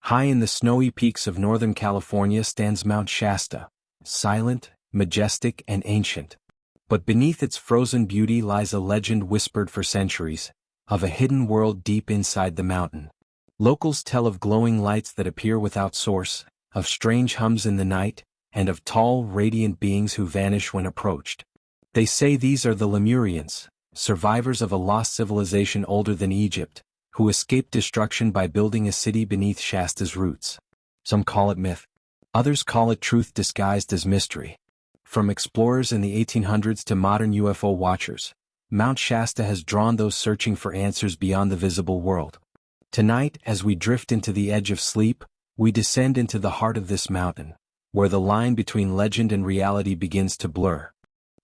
High in the snowy peaks of Northern California stands Mount Shasta, silent, majestic, and ancient. But beneath its frozen beauty lies a legend whispered for centuries, of a hidden world deep inside the mountain. Locals tell of glowing lights that appear without source, of strange hums in the night, and of tall, radiant beings who vanish when approached. They say these are the Lemurians, survivors of a lost civilization older than Egypt, who escaped destruction by building a city beneath Shasta's roots. Some call it myth. Others call it truth disguised as mystery. From explorers in the 1800s to modern UFO watchers, Mount Shasta has drawn those searching for answers beyond the visible world. Tonight, as we drift into the edge of sleep, we descend into the heart of this mountain, where the line between legend and reality begins to blur.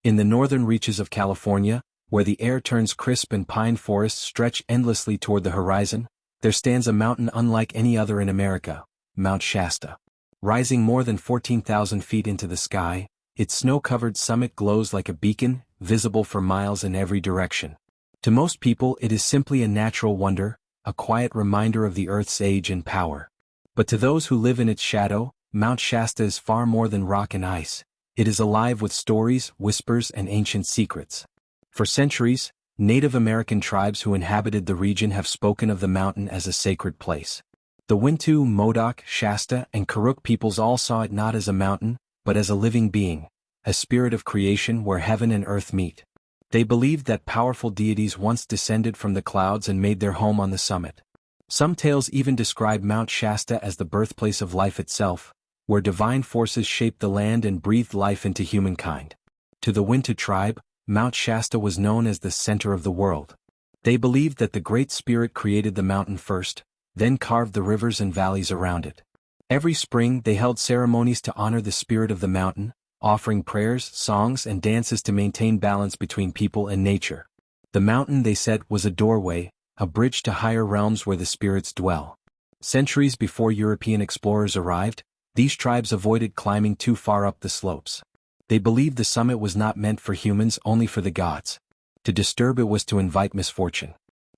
In the northern reaches of California, where the air turns crisp and pine forests stretch endlessly toward the horizon, there stands a mountain unlike any other in America, Mount Shasta. Rising more than 14,000 feet into the sky, its snow-covered summit glows like a beacon, visible for miles in every direction. To most people it is simply a natural wonder, a quiet reminder of the Earth's age and power. But to those who live in its shadow, Mount Shasta is far more than rock and ice. It is alive with stories, whispers, and ancient secrets. For centuries, Native American tribes who inhabited the region have spoken of the mountain as a sacred place. The Wintu, Modoc, Shasta, and Karuk peoples all saw it not as a mountain, but as a living being, a spirit of creation where heaven and earth meet. They believed that powerful deities once descended from the clouds and made their home on the summit. Some tales even describe Mount Shasta as the birthplace of life itself, where divine forces shaped the land and breathed life into humankind. To the Wintu tribe, Mount Shasta was known as the center of the world. They believed that the Great Spirit created the mountain first, then carved the rivers and valleys around it. Every spring they held ceremonies to honor the spirit of the mountain, offering prayers, songs, and dances to maintain balance between people and nature. The mountain, they said, was a doorway, a bridge to higher realms where the spirits dwell. Centuries before European explorers arrived, these tribes avoided climbing too far up the slopes. They believed the summit was not meant for humans, only for the gods. To disturb it was to invite misfortune.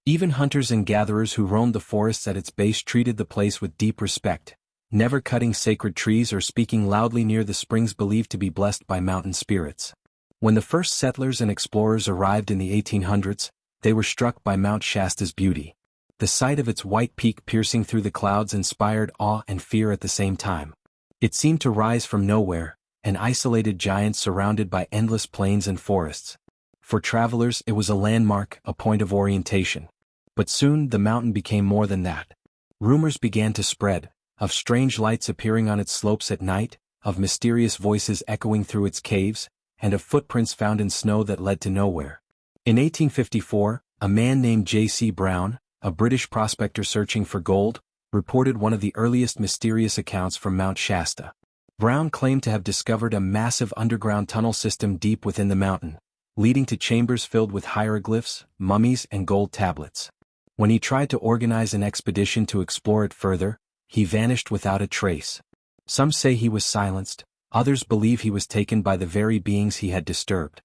Even hunters and gatherers who roamed the forests at its base treated the place with deep respect, never cutting sacred trees or speaking loudly near the springs believed to be blessed by mountain spirits. When the first settlers and explorers arrived in the 1800s, they were struck by Mount Shasta's beauty. The sight of its white peak piercing through the clouds inspired awe and fear at the same time. It seemed to rise from nowhere, an isolated giant surrounded by endless plains and forests. For travelers, it was a landmark, a point of orientation. But soon the mountain became more than that. Rumors began to spread, of strange lights appearing on its slopes at night, of mysterious voices echoing through its caves, and of footprints found in snow that led to nowhere. In 1854, a man named J.C. Brown, a British prospector searching for gold, reported one of the earliest mysterious accounts from Mount Shasta. Brown claimed to have discovered a massive underground tunnel system deep within the mountain, leading to chambers filled with hieroglyphs, mummies, and gold tablets. When he tried to organize an expedition to explore it further, he vanished without a trace. Some say he was silenced, others believe he was taken by the very beings he had disturbed.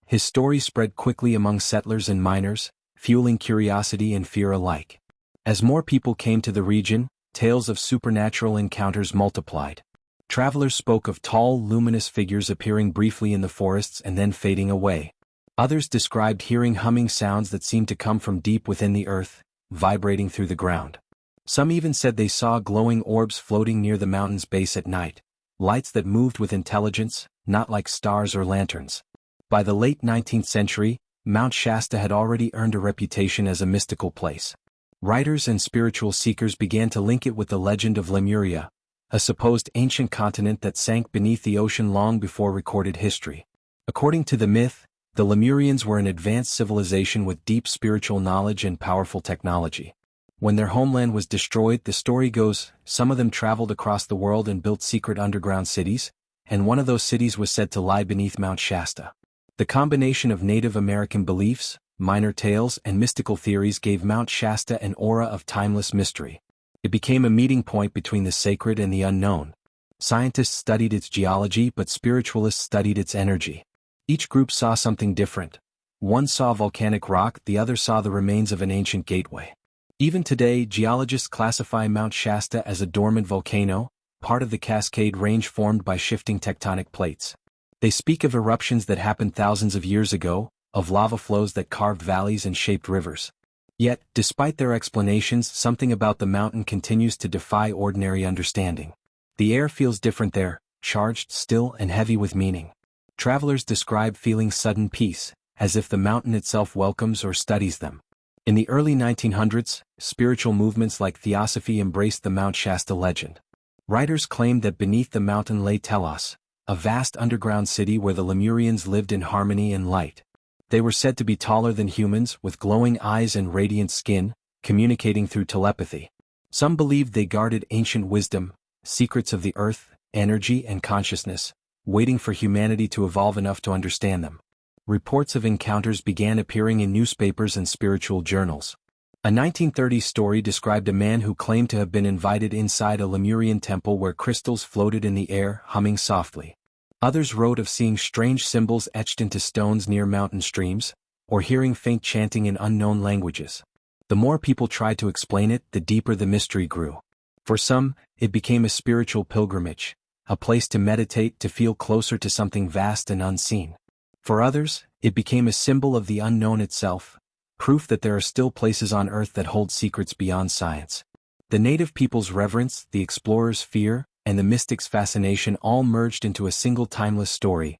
His story spread quickly among settlers and miners, fueling curiosity and fear alike. As more people came to the region, tales of supernatural encounters multiplied. Travelers spoke of tall, luminous figures appearing briefly in the forests and then fading away. Others described hearing humming sounds that seemed to come from deep within the earth, vibrating through the ground. Some even said they saw glowing orbs floating near the mountain's base at night, lights that moved with intelligence, not like stars or lanterns. By the late 19th century, Mount Shasta had already earned a reputation as a mystical place. Writers and spiritual seekers began to link it with the legend of Lemuria, a supposed ancient continent that sank beneath the ocean long before recorded history. According to the myth, the Lemurians were an advanced civilization with deep spiritual knowledge and powerful technology. When their homeland was destroyed, the story goes, some of them traveled across the world and built secret underground cities, and one of those cities was said to lie beneath Mount Shasta. The combination of Native American beliefs, minor tales, and mystical theories gave Mount Shasta an aura of timeless mystery. It became a meeting point between the sacred and the unknown. Scientists studied its geology, but spiritualists studied its energy. Each group saw something different. One saw volcanic rock, the other saw the remains of an ancient gateway. Even today, geologists classify Mount Shasta as a dormant volcano, part of the Cascade Range formed by shifting tectonic plates. They speak of eruptions that happened thousands of years ago, of lava flows that carved valleys and shaped rivers. Yet, despite their explanations, something about the mountain continues to defy ordinary understanding. The air feels different there, charged, still, and heavy with meaning. Travelers describe feeling sudden peace, as if the mountain itself welcomes or studies them. In the early 1900s, spiritual movements like Theosophy embraced the Mount Shasta legend. Writers claimed that beneath the mountain lay Telos, a vast underground city where the Lemurians lived in harmony and light. They were said to be taller than humans, with glowing eyes and radiant skin, communicating through telepathy. Some believed they guarded ancient wisdom, secrets of the earth, energy and consciousness, waiting for humanity to evolve enough to understand them. Reports of encounters began appearing in newspapers and spiritual journals. A 1930s story described a man who claimed to have been invited inside a Lemurian temple where crystals floated in the air, humming softly. Others wrote of seeing strange symbols etched into stones near mountain streams, or hearing faint chanting in unknown languages. The more people tried to explain it, the deeper the mystery grew. For some, it became a spiritual pilgrimage, a place to meditate, to feel closer to something vast and unseen. For others, it became a symbol of the unknown itself, proof that there are still places on Earth that hold secrets beyond science. The native people's reverence, the explorers' fear, and the mystic's fascination all merged into a single timeless story,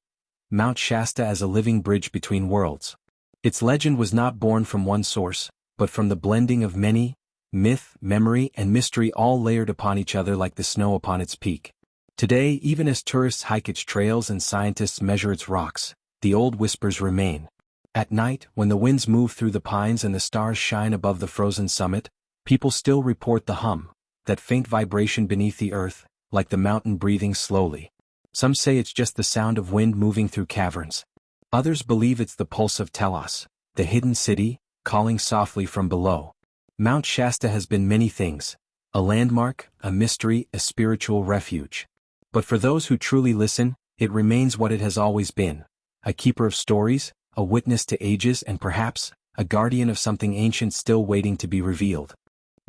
Mount Shasta as a living bridge between worlds. Its legend was not born from one source, but from the blending of many, myth, memory, and mystery all layered upon each other like the snow upon its peak. Today, even as tourists hike its trails and scientists measure its rocks, the old whispers remain. At night, when the winds move through the pines and the stars shine above the frozen summit, people still report the hum, that faint vibration beneath the earth, like the mountain breathing slowly. Some say it's just the sound of wind moving through caverns. Others believe it's the pulse of Telos, the hidden city, calling softly from below. Mount Shasta has been many things: a landmark, a mystery, a spiritual refuge. But for those who truly listen, it remains what it has always been: a keeper of stories, a witness to ages, and perhaps, a guardian of something ancient still waiting to be revealed.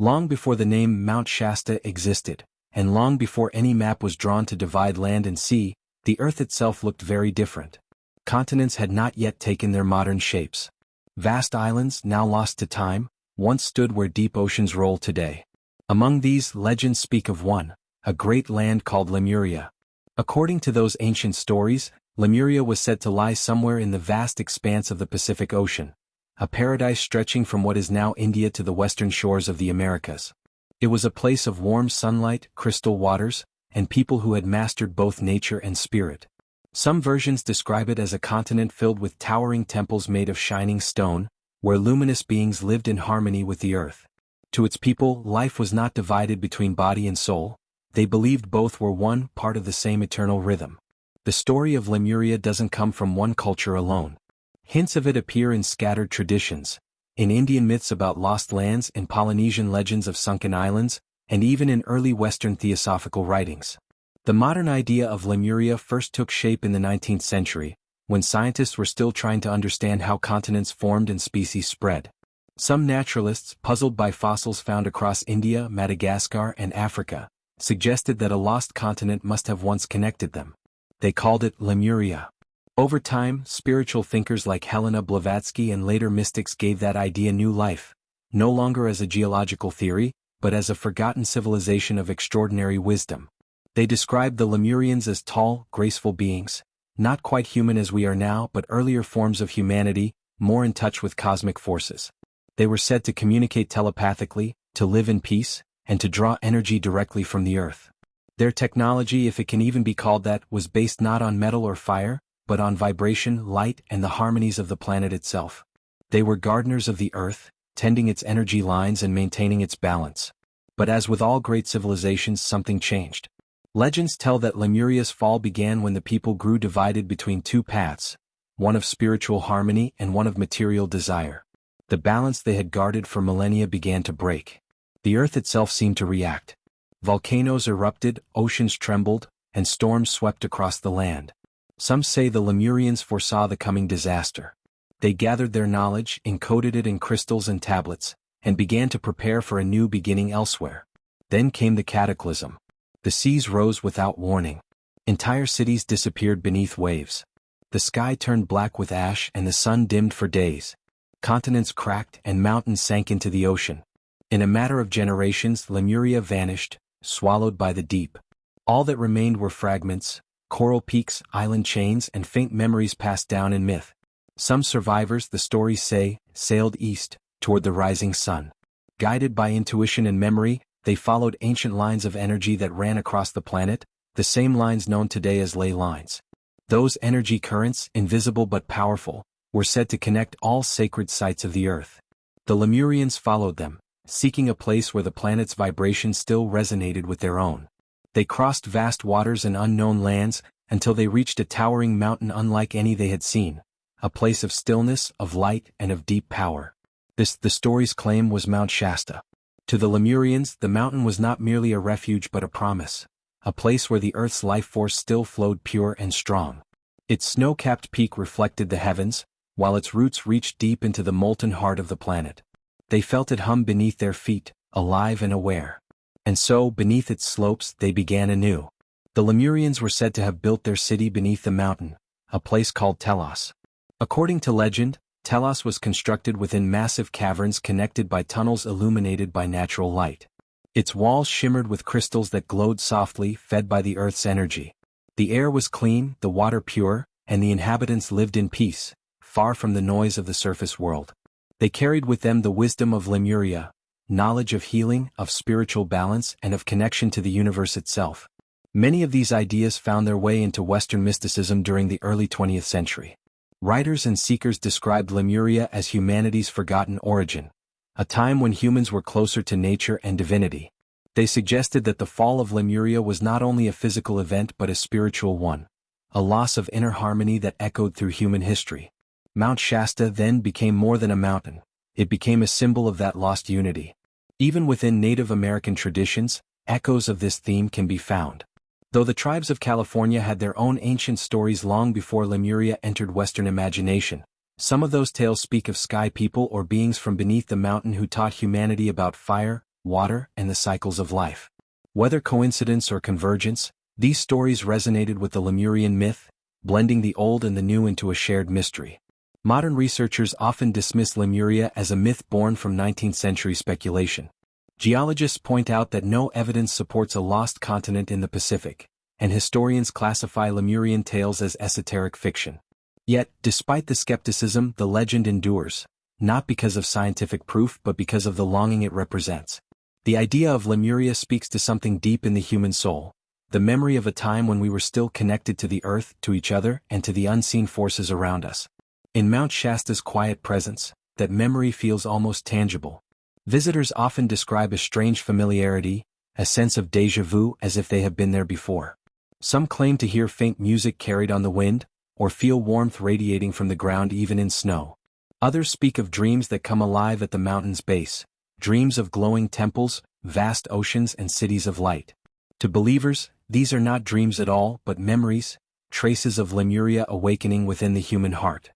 Long before the name Mount Shasta existed, and long before any map was drawn to divide land and sea, the earth itself looked very different. Continents had not yet taken their modern shapes. Vast islands, now lost to time, once stood where deep oceans roll today. Among these, legends speak of one, a great land called Lemuria. According to those ancient stories, Lemuria was said to lie somewhere in the vast expanse of the Pacific Ocean, a paradise stretching from what is now India to the western shores of the Americas. It was a place of warm sunlight, crystal waters, and people who had mastered both nature and spirit. Some versions describe it as a continent filled with towering temples made of shining stone, where luminous beings lived in harmony with the earth. To its people, life was not divided between body and soul. They believed both were one, part of the same eternal rhythm. The story of Lemuria doesn't come from one culture alone. Hints of it appear in scattered traditions, in Indian myths about lost lands, in Polynesian legends of sunken islands, and even in early Western theosophical writings. The modern idea of Lemuria first took shape in the 19th century, when scientists were still trying to understand how continents formed and species spread. Some naturalists, puzzled by fossils found across India, Madagascar, and Africa, suggested that a lost continent must have once connected them. They called it Lemuria. Over time, spiritual thinkers like Helena Blavatsky and later mystics gave that idea new life, no longer as a geological theory, but as a forgotten civilization of extraordinary wisdom. They described the Lemurians as tall, graceful beings, not quite human as we are now, but earlier forms of humanity, more in touch with cosmic forces. They were said to communicate telepathically, to live in peace, and to draw energy directly from the earth. Their technology, if it can even be called that, was based not on metal or fire, but on vibration, light, and the harmonies of the planet itself. They were gardeners of the earth, tending its energy lines and maintaining its balance. But as with all great civilizations, something changed. Legends tell that Lemuria's fall began when the people grew divided between two paths, one of spiritual harmony and one of material desire. The balance they had guarded for millennia began to break. The earth itself seemed to react. Volcanoes erupted, oceans trembled, and storms swept across the land. Some say the Lemurians foresaw the coming disaster. They gathered their knowledge, encoded it in crystals and tablets, and began to prepare for a new beginning elsewhere. Then came the cataclysm. The seas rose without warning. Entire cities disappeared beneath waves. The sky turned black with ash and the sun dimmed for days. Continents cracked and mountains sank into the ocean. In a matter of generations, Lemuria vanished, swallowed by the deep. All that remained were fragments, coral peaks, island chains, and faint memories passed down in myth. Some survivors, the stories say, sailed east, toward the rising sun. Guided by intuition and memory, they followed ancient lines of energy that ran across the planet, the same lines known today as ley lines. Those energy currents, invisible but powerful, were said to connect all sacred sites of the earth. The Lemurians followed them, seeking a place where the planet's vibrations still resonated with their own. They crossed vast waters and unknown lands, until they reached a towering mountain unlike any they had seen, a place of stillness, of light, and of deep power. This, the stories claim, was Mount Shasta. To the Lemurians, the mountain was not merely a refuge but a promise, a place where the earth's life force still flowed pure and strong. Its snow-capped peak reflected the heavens, while its roots reached deep into the molten heart of the planet. They felt it hum beneath their feet, alive and aware. And so, beneath its slopes, they began anew. The Lemurians were said to have built their city beneath the mountain, a place called Telos. According to legend, Telos was constructed within massive caverns connected by tunnels illuminated by natural light. Its walls shimmered with crystals that glowed softly, fed by the earth's energy. The air was clean, the water pure, and the inhabitants lived in peace, far from the noise of the surface world. They carried with them the wisdom of Lemuria, knowledge of healing, of spiritual balance, and of connection to the universe itself. Many of these ideas found their way into Western mysticism during the early 20th century. Writers and seekers described Lemuria as humanity's forgotten origin, a time when humans were closer to nature and divinity. They suggested that the fall of Lemuria was not only a physical event but a spiritual one, a loss of inner harmony that echoed through human history. Mount Shasta then became more than a mountain. It became a symbol of that lost unity. Even within Native American traditions, echoes of this theme can be found. Though the tribes of California had their own ancient stories long before Lemuria entered Western imagination, some of those tales speak of sky people or beings from beneath the mountain who taught humanity about fire, water, and the cycles of life. Whether coincidence or convergence, these stories resonated with the Lemurian myth, blending the old and the new into a shared mystery. Modern researchers often dismiss Lemuria as a myth born from 19th-century speculation. Geologists point out that no evidence supports a lost continent in the Pacific, and historians classify Lemurian tales as esoteric fiction. Yet, despite the skepticism, the legend endures, not because of scientific proof but because of the longing it represents. The idea of Lemuria speaks to something deep in the human soul, the memory of a time when we were still connected to the earth, to each other, and to the unseen forces around us. In Mount Shasta's quiet presence, that memory feels almost tangible. Visitors often describe a strange familiarity, a sense of déjà vu as if they have been there before. Some claim to hear faint music carried on the wind, or feel warmth radiating from the ground even in snow. Others speak of dreams that come alive at the mountain's base, dreams of glowing temples, vast oceans, and cities of light. To believers, these are not dreams at all but memories, traces of Lemuria awakening within the human heart.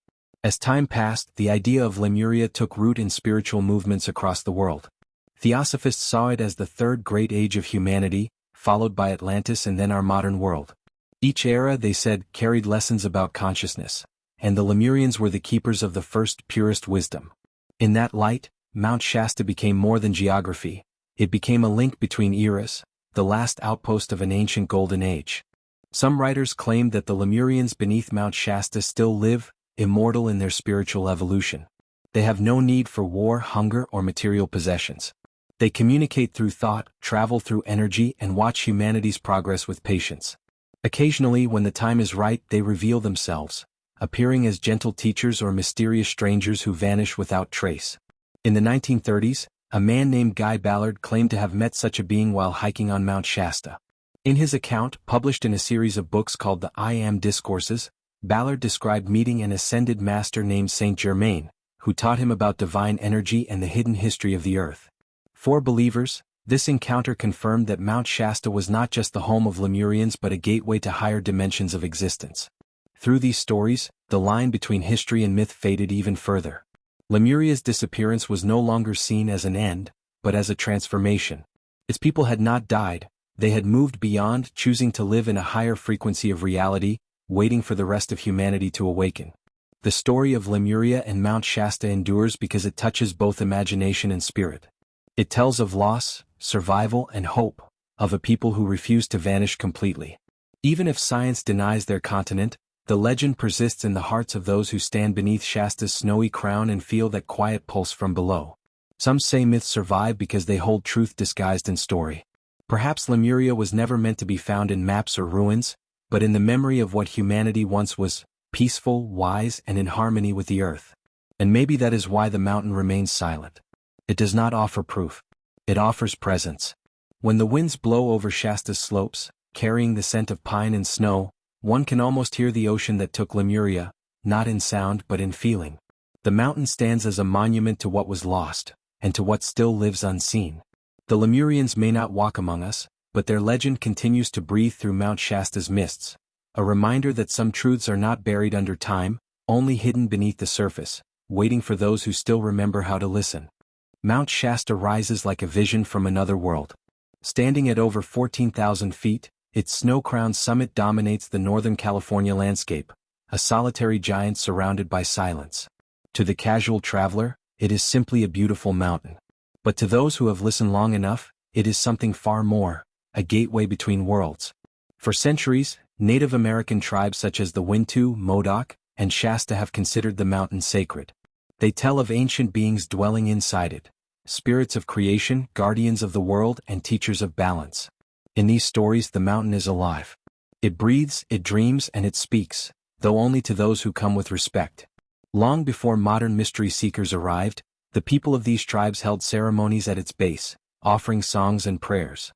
As time passed, the idea of Lemuria took root in spiritual movements across the world. Theosophists saw it as the third great age of humanity, followed by Atlantis and then our modern world. Each era, they said, carried lessons about consciousness, and the Lemurians were the keepers of the first, purest wisdom. In that light, Mount Shasta became more than geography. It became a link between eras, the last outpost of an ancient golden age. Some writers claimed that the Lemurians beneath Mount Shasta still live, immortal in their spiritual evolution. They have no need for war, hunger, or material possessions. They communicate through thought, travel through energy, and watch humanity's progress with patience. Occasionally, when the time is right, they reveal themselves, appearing as gentle teachers or mysterious strangers who vanish without trace. In the 1930s, a man named Guy Ballard claimed to have met such a being while hiking on Mount Shasta. In his account, published in a series of books called the I Am Discourses, Ballard described meeting an ascended master named Saint Germain, who taught him about divine energy and the hidden history of the earth. For believers, this encounter confirmed that Mount Shasta was not just the home of Lemurians but a gateway to higher dimensions of existence. Through these stories, the line between history and myth faded even further. Lemuria's disappearance was no longer seen as an end, but as a transformation. Its people had not died, they had moved beyond, choosing to live in a higher frequency of reality, waiting for the rest of humanity to awaken. The story of Lemuria and Mount Shasta endures because it touches both imagination and spirit. It tells of loss, survival, and hope, of a people who refuse to vanish completely. Even if science denies their continent, the legend persists in the hearts of those who stand beneath Shasta's snowy crown and feel that quiet pulse from below. Some say myths survive because they hold truth disguised in story. Perhaps Lemuria was never meant to be found in maps or ruins, but in the memory of what humanity once was, peaceful, wise, and in harmony with the earth. And maybe that is why the mountain remains silent. It does not offer proof. It offers presence. When the winds blow over Shasta's slopes, carrying the scent of pine and snow, one can almost hear the ocean that took Lemuria, not in sound but in feeling. The mountain stands as a monument to what was lost, and to what still lives unseen. The Lemurians may not walk among us, but their legend continues to breathe through Mount Shasta's mists, a reminder that some truths are not buried under time, only hidden beneath the surface, waiting for those who still remember how to listen. Mount Shasta rises like a vision from another world. Standing at over 14,000 feet, its snow-crowned summit dominates the Northern California landscape, a solitary giant surrounded by silence. To the casual traveler, it is simply a beautiful mountain. But to those who have listened long enough, it is something far more, a gateway between worlds. For centuries, Native American tribes such as the Wintu, Modoc, and Shasta have considered the mountain sacred. They tell of ancient beings dwelling inside it, spirits of creation, guardians of the world, and teachers of balance. In these stories, the mountain is alive. It breathes, it dreams, and it speaks, though only to those who come with respect. Long before modern mystery seekers arrived, the people of these tribes held ceremonies at its base, offering songs and prayers.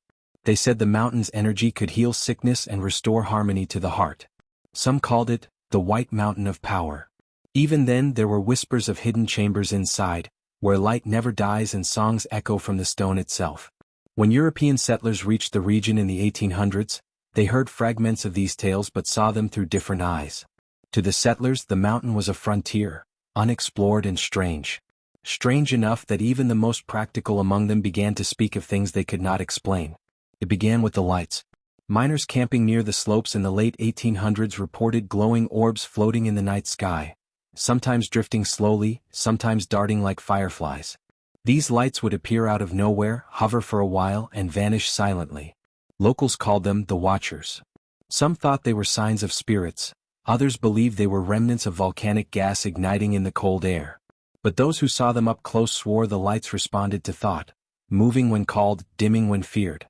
They said the mountain's energy could heal sickness and restore harmony to the heart. Some called it the White Mountain of Power. Even then, there were whispers of hidden chambers inside, where light never dies and songs echo from the stone itself. When European settlers reached the region in the 1800s, they heard fragments of these tales but saw them through different eyes. To the settlers, the mountain was a frontier, unexplored and strange. Strange enough that even the most practical among them began to speak of things they could not explain. It began with the lights. Miners camping near the slopes in the late 1800s reported glowing orbs floating in the night sky, sometimes drifting slowly, sometimes darting like fireflies. These lights would appear out of nowhere, hover for a while, and vanish silently. Locals called them the Watchers. Some thought they were signs of spirits, others believed they were remnants of volcanic gas igniting in the cold air. But those who saw them up close swore the lights responded to thought, moving when called, dimming when feared.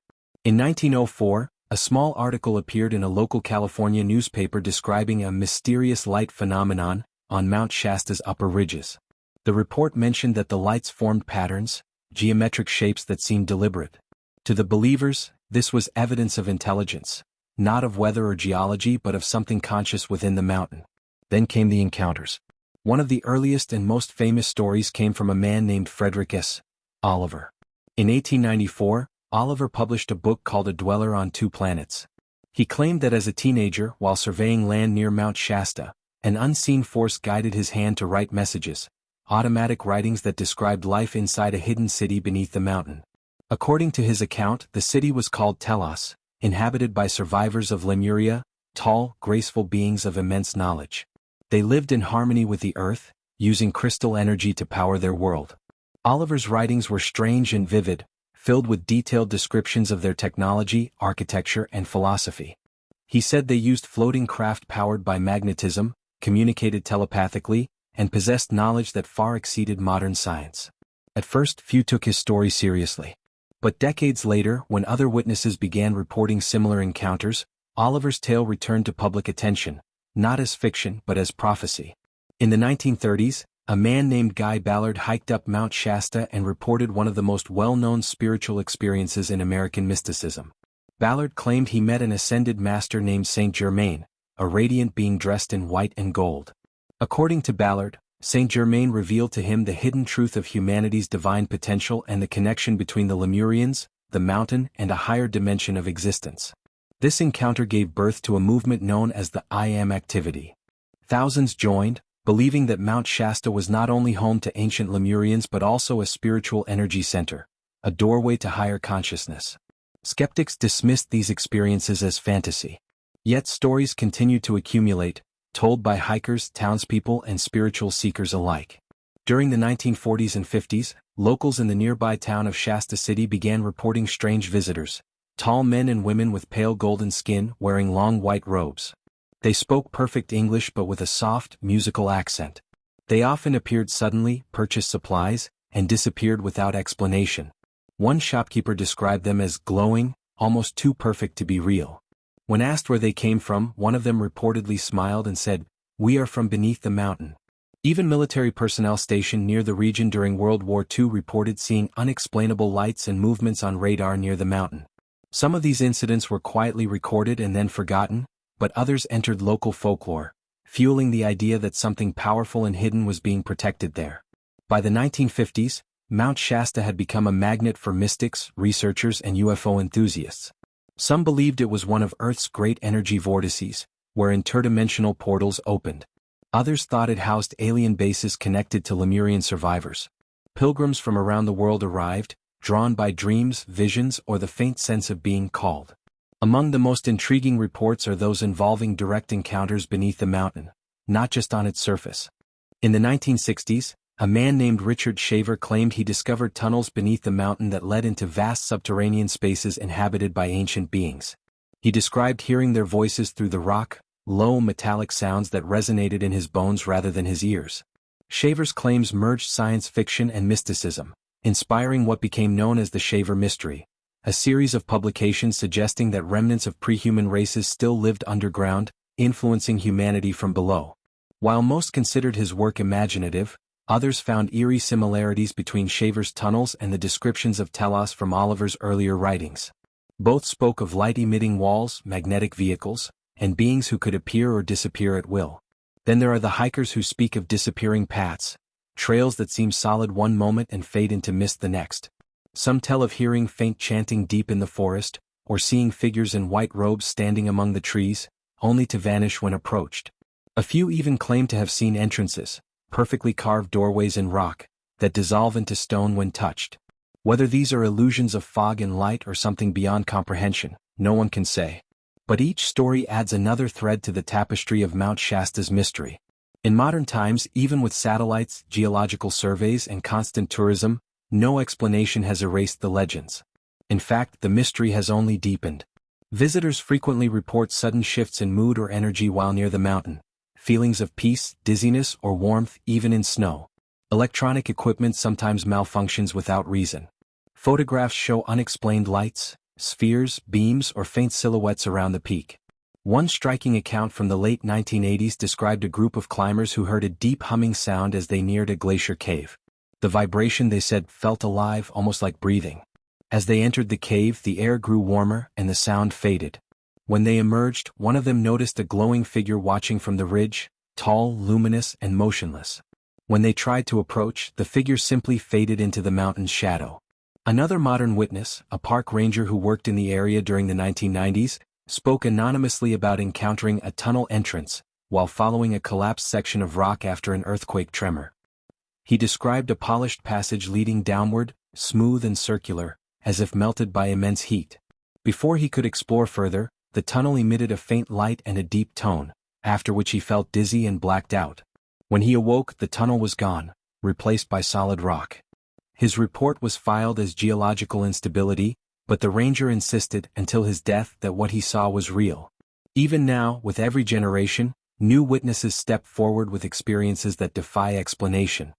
In 1904, a small article appeared in a local California newspaper describing a mysterious light phenomenon on Mount Shasta's upper ridges. The report mentioned that the lights formed patterns, geometric shapes that seemed deliberate. To the believers, this was evidence of intelligence, not of weather or geology but of something conscious within the mountain. Then came the encounters. One of the earliest and most famous stories came from a man named Frederick S. Oliver. In 1894, Oliver published a book called A Dweller on Two Planets. He claimed that as a teenager, while surveying land near Mount Shasta, an unseen force guided his hand to write messages, automatic writings that described life inside a hidden city beneath the mountain. According to his account, the city was called Telos, inhabited by survivors of Lemuria, tall, graceful beings of immense knowledge. They lived in harmony with the earth, using crystal energy to power their world. Oliver's writings were strange and vivid, filled with detailed descriptions of their technology, architecture, and philosophy. He said they used floating craft powered by magnetism, communicated telepathically, and possessed knowledge that far exceeded modern science. At first, few took his story seriously. But decades later, when other witnesses began reporting similar encounters, Oliver's tale returned to public attention, not as fiction but as prophecy. In the 1930s, a man named Guy Ballard hiked up Mount Shasta and reported one of the most well-known spiritual experiences in American mysticism. Ballard claimed he met an ascended master named Saint Germain, a radiant being dressed in white and gold. According to Ballard, Saint Germain revealed to him the hidden truth of humanity's divine potential and the connection between the Lemurians, the mountain, and a higher dimension of existence. This encounter gave birth to a movement known as the I Am activity. Thousands joined, believing that Mount Shasta was not only home to ancient Lemurians but also a spiritual energy center, a doorway to higher consciousness. Skeptics dismissed these experiences as fantasy. Yet stories continued to accumulate, told by hikers, townspeople, and spiritual seekers alike. During the 1940s and 50s, locals in the nearby town of Shasta City began reporting strange visitors, tall men and women with pale golden skin wearing long white robes. They spoke perfect English but with a soft, musical accent. They often appeared suddenly, purchased supplies, and disappeared without explanation. One shopkeeper described them as glowing, almost too perfect to be real. When asked where they came from, one of them reportedly smiled and said, "We are from beneath the mountain." Even military personnel stationed near the region during World War II reported seeing unexplainable lights and movements on radar near the mountain. Some of these incidents were quietly recorded and then forgotten, but others entered local folklore, fueling the idea that something powerful and hidden was being protected there. By the 1950s, Mount Shasta had become a magnet for mystics, researchers, and UFO enthusiasts. Some believed it was one of Earth's great energy vortices, where interdimensional portals opened. Others thought it housed alien bases connected to Lemurian survivors. Pilgrims from around the world arrived, drawn by dreams, visions, or the faint sense of being called. Among the most intriguing reports are those involving direct encounters beneath the mountain, not just on its surface. In the 1960s, a man named Richard Shaver claimed he discovered tunnels beneath the mountain that led into vast subterranean spaces inhabited by ancient beings. He described hearing their voices through the rock, low metallic sounds that resonated in his bones rather than his ears. Shaver's claims merged science fiction and mysticism, inspiring what became known as the Shaver Mystery, a series of publications suggesting that remnants of pre-human races still lived underground, influencing humanity from below. While most considered his work imaginative, others found eerie similarities between Shaver's tunnels and the descriptions of Telos from Oliver's earlier writings. Both spoke of light-emitting walls, magnetic vehicles, and beings who could appear or disappear at will. Then there are the hikers who speak of disappearing paths, trails that seem solid one moment and fade into mist the next. Some tell of hearing faint chanting deep in the forest, or seeing figures in white robes standing among the trees, only to vanish when approached. A few even claim to have seen entrances, perfectly carved doorways in rock, that dissolve into stone when touched. Whether these are illusions of fog and light or something beyond comprehension, no one can say. But each story adds another thread to the tapestry of Mount Shasta's mystery. In modern times, even with satellites, geological surveys, and constant tourism, no explanation has erased the legends. In fact, the mystery has only deepened. Visitors frequently report sudden shifts in mood or energy while near the mountain, feelings of peace, dizziness, or warmth even in snow. Electronic equipment sometimes malfunctions without reason. Photographs show unexplained lights, spheres, beams, or faint silhouettes around the peak. One striking account from the late 1980s described a group of climbers who heard a deep humming sound as they neared a glacier cave. The vibration, they said, felt alive, almost like breathing. As they entered the cave, the air grew warmer and the sound faded. When they emerged, one of them noticed a glowing figure watching from the ridge, tall, luminous, and motionless. When they tried to approach, the figure simply faded into the mountain's shadow. Another modern witness, a park ranger who worked in the area during the 1990s, spoke anonymously about encountering a tunnel entrance while following a collapsed section of rock after an earthquake tremor. He described a polished passage leading downward, smooth and circular, as if melted by immense heat. Before he could explore further, the tunnel emitted a faint light and a deep tone, after which he felt dizzy and blacked out. When he awoke, the tunnel was gone, replaced by solid rock. His report was filed as geological instability, but the ranger insisted until his death that what he saw was real. Even now, with every generation, new witnesses step forward with experiences that defy explanation.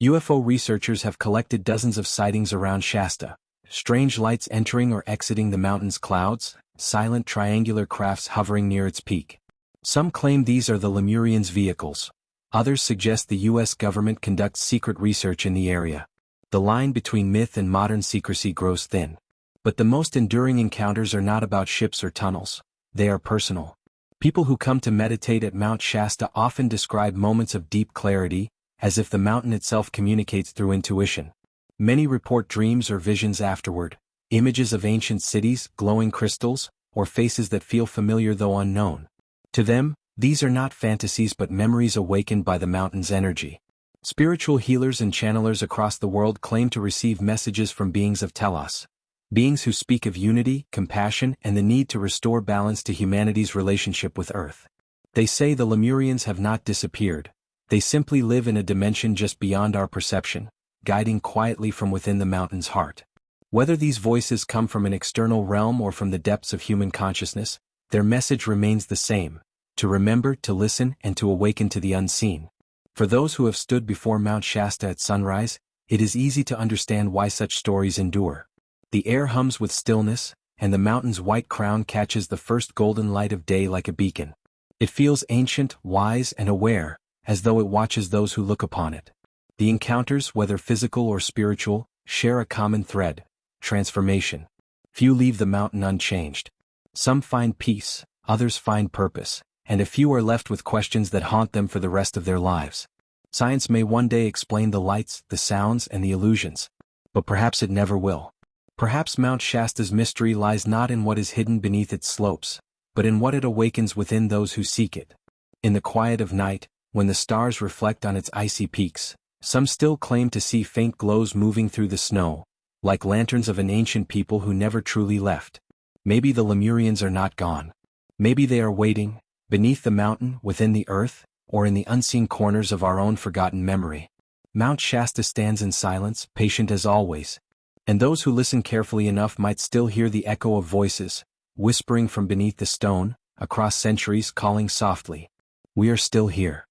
UFO researchers have collected dozens of sightings around Shasta, strange lights entering or exiting the mountain's clouds, silent triangular crafts hovering near its peak. Some claim these are the Lemurians' vehicles. Others suggest the U.S. government conducts secret research in the area. The line between myth and modern secrecy grows thin. But the most enduring encounters are not about ships or tunnels. They are personal. People who come to meditate at Mount Shasta often describe moments of deep clarity, as if the mountain itself communicates through intuition. Many report dreams or visions afterward, images of ancient cities, glowing crystals, or faces that feel familiar though unknown. To them, These are not fantasies but memories awakened by the mountain's energy. Spiritual healers and channelers across the world claim to receive messages from beings of Telos, beings who speak of unity, compassion, and the need to restore balance to humanity's relationship with Earth. They say the Lemurians have not disappeared. They simply live in a dimension just beyond our perception, guiding quietly from within the mountain's heart. Whether these voices come from an external realm or from the depths of human consciousness, their message remains the same: to remember, to listen, and to awaken to the unseen. For those who have stood before Mount Shasta at sunrise, it is easy to understand why such stories endure. The air hums with stillness, and the mountain's white crown catches the first golden light of day like a beacon. It feels ancient, wise, and aware, as though it watches those who look upon it. The encounters, whether physical or spiritual, share a common thread: transformation. Few leave the mountain unchanged. Some find peace, others find purpose, and a few are left with questions that haunt them for the rest of their lives. Science may one day explain the lights, the sounds, and the illusions, but perhaps it never will. Perhaps Mount Shasta's mystery lies not in what is hidden beneath its slopes, but in what it awakens within those who seek it. In the quiet of night, when the stars reflect on its icy peaks, some still claim to see faint glows moving through the snow, like lanterns of an ancient people who never truly left. Maybe the Lemurians are not gone. Maybe they are waiting, beneath the mountain, within the earth, or in the unseen corners of our own forgotten memory. Mount Shasta stands in silence, patient as always, and those who listen carefully enough might still hear the echo of voices, whispering from beneath the stone, across centuries, calling softly, "We are still here."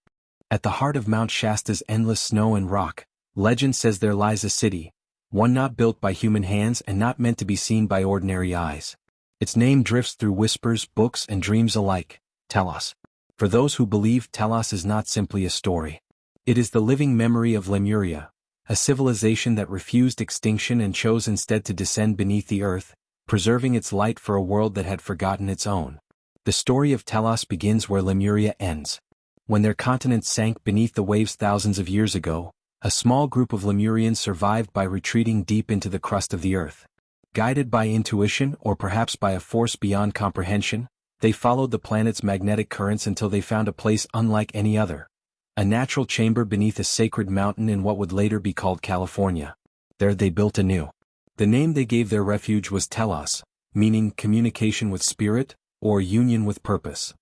At the heart of Mount Shasta's endless snow and rock, legend says there lies a city, one not built by human hands and not meant to be seen by ordinary eyes. Its name drifts through whispers, books, and dreams alike: Telos. For those who believe, Telos is not simply a story. It is the living memory of Lemuria, a civilization that refused extinction and chose instead to descend beneath the earth, preserving its light for a world that had forgotten its own. The story of Telos begins where Lemuria ends. When their continent sank beneath the waves thousands of years ago, a small group of Lemurians survived by retreating deep into the crust of the earth. Guided by intuition, or perhaps by a force beyond comprehension, they followed the planet's magnetic currents until they found a place unlike any other: a natural chamber beneath a sacred mountain in what would later be called California. There they built anew. The name they gave their refuge was Telos, meaning communication with spirit, or union with purpose.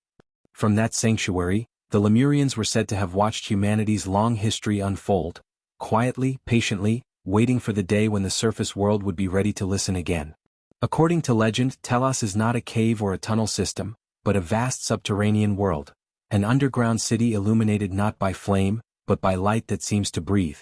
From that sanctuary, the Lemurians were said to have watched humanity's long history unfold, quietly, patiently, waiting for the day when the surface world would be ready to listen again. According to legend, Telos is not a cave or a tunnel system, but a vast subterranean world, an underground city illuminated not by flame, but by light that seems to breathe.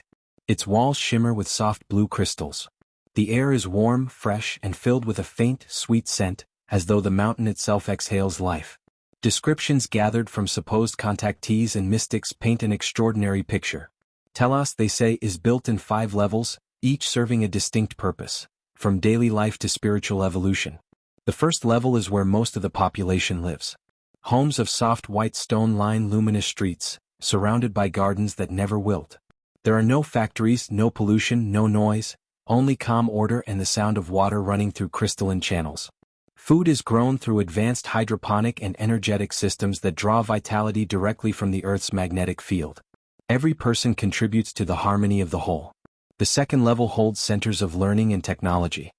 Its walls shimmer with soft blue crystals. The air is warm, fresh, and filled with a faint, sweet scent, as though the mountain itself exhales life. Descriptions gathered from supposed contactees and mystics paint an extraordinary picture. Telos, they say, is built in 5 levels, each serving a distinct purpose, from daily life to spiritual evolution. The first level is where most of the population lives. Homes of soft white stone line luminous streets, surrounded by gardens that never wilt. There are no factories, no pollution, no noise, only calm order and the sound of water running through crystalline channels. Food is grown through advanced hydroponic and energetic systems that draw vitality directly from the Earth's magnetic field. Every person contributes to the harmony of the whole. The second level holds centers of learning and technology.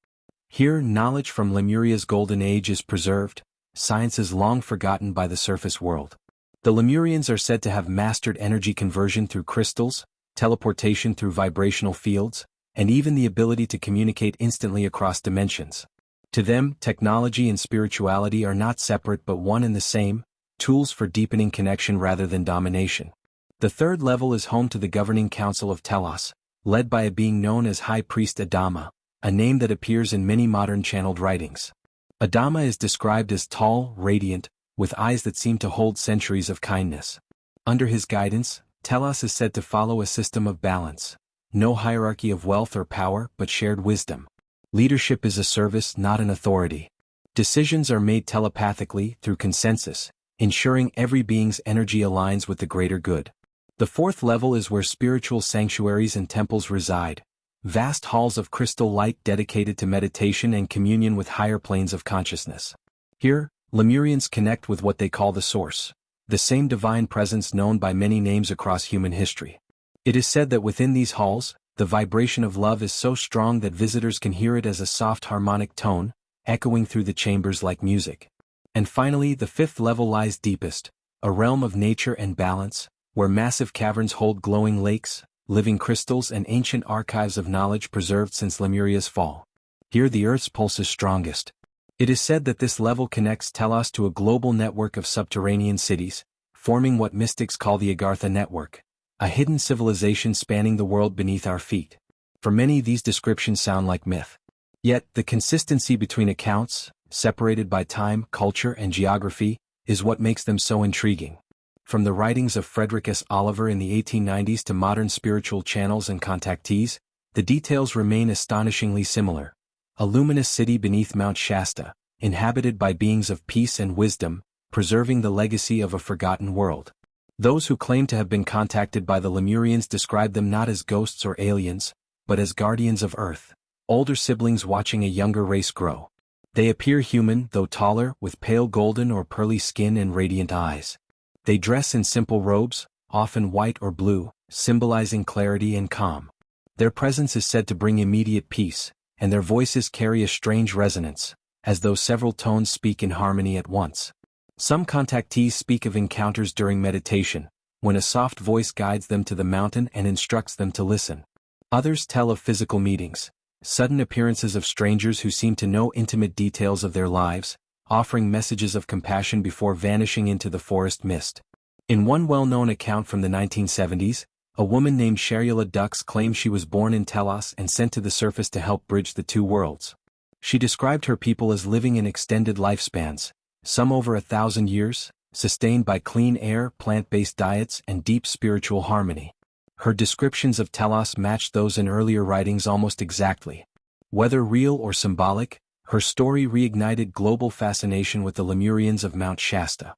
Here, knowledge from Lemuria's golden age is preserved, sciences long forgotten by the surface world. The Lemurians are said to have mastered energy conversion through crystals, teleportation through vibrational fields, and even the ability to communicate instantly across dimensions. To them, technology and spirituality are not separate but one and the same, tools for deepening connection rather than domination. The third level is home to the governing council of Telos, led by a being known as High Priest Adama, a name that appears in many modern channeled writings. Adama is described as tall, radiant, with eyes that seem to hold centuries of kindness. Under his guidance, Telos is said to follow a system of balance. No hierarchy of wealth or power, but shared wisdom. Leadership is a service, not an authority. Decisions are made telepathically, through consensus, ensuring every being's energy aligns with the greater good. The fourth level is where spiritual sanctuaries and temples reside, vast halls of crystal light dedicated to meditation and communion with higher planes of consciousness. Here, Lemurians connect with what they call the source, the same divine presence known by many names across human history. It is said that within these halls, the vibration of love is so strong that visitors can hear it as a soft harmonic tone, echoing through the chambers like music. And finally, the fifth level lies deepest, a realm of nature and balance, where massive caverns hold glowing lakes, living crystals and ancient archives of knowledge preserved since Lemuria's fall. Here the Earth's pulse is strongest. It is said that this level connects Telos to a global network of subterranean cities, forming what mystics call the Agartha network, a hidden civilization spanning the world beneath our feet. For many, these descriptions sound like myth. Yet, the consistency between accounts, separated by time, culture, and geography, is what makes them so intriguing. From the writings of Frederick S. Oliver in the 1890s to modern spiritual channels and contactees, the details remain astonishingly similar. A luminous city beneath Mount Shasta, inhabited by beings of peace and wisdom, preserving the legacy of a forgotten world. Those who claim to have been contacted by the Lemurians describe them not as ghosts or aliens, but as guardians of Earth, older siblings watching a younger race grow. They appear human, though taller, with pale golden or pearly skin and radiant eyes. They dress in simple robes, often white or blue, symbolizing clarity and calm. Their presence is said to bring immediate peace, and their voices carry a strange resonance, as though several tones speak in harmony at once. Some contactees speak of encounters during meditation, when a soft voice guides them to the mountain and instructs them to listen. Others tell of physical meetings, sudden appearances of strangers who seem to know intimate details of their lives, offering messages of compassion before vanishing into the forest mist. In one well-known account from the 1970s, a woman named Sherula Dux claimed she was born in Telos and sent to the surface to help bridge the two worlds. She described her people as living in extended lifespans, some over 1,000 years, sustained by clean air, plant-based diets, and deep spiritual harmony. Her descriptions of Telos matched those in earlier writings almost exactly. Whether real or symbolic, her story reignited global fascination with the Lemurians of Mount Shasta.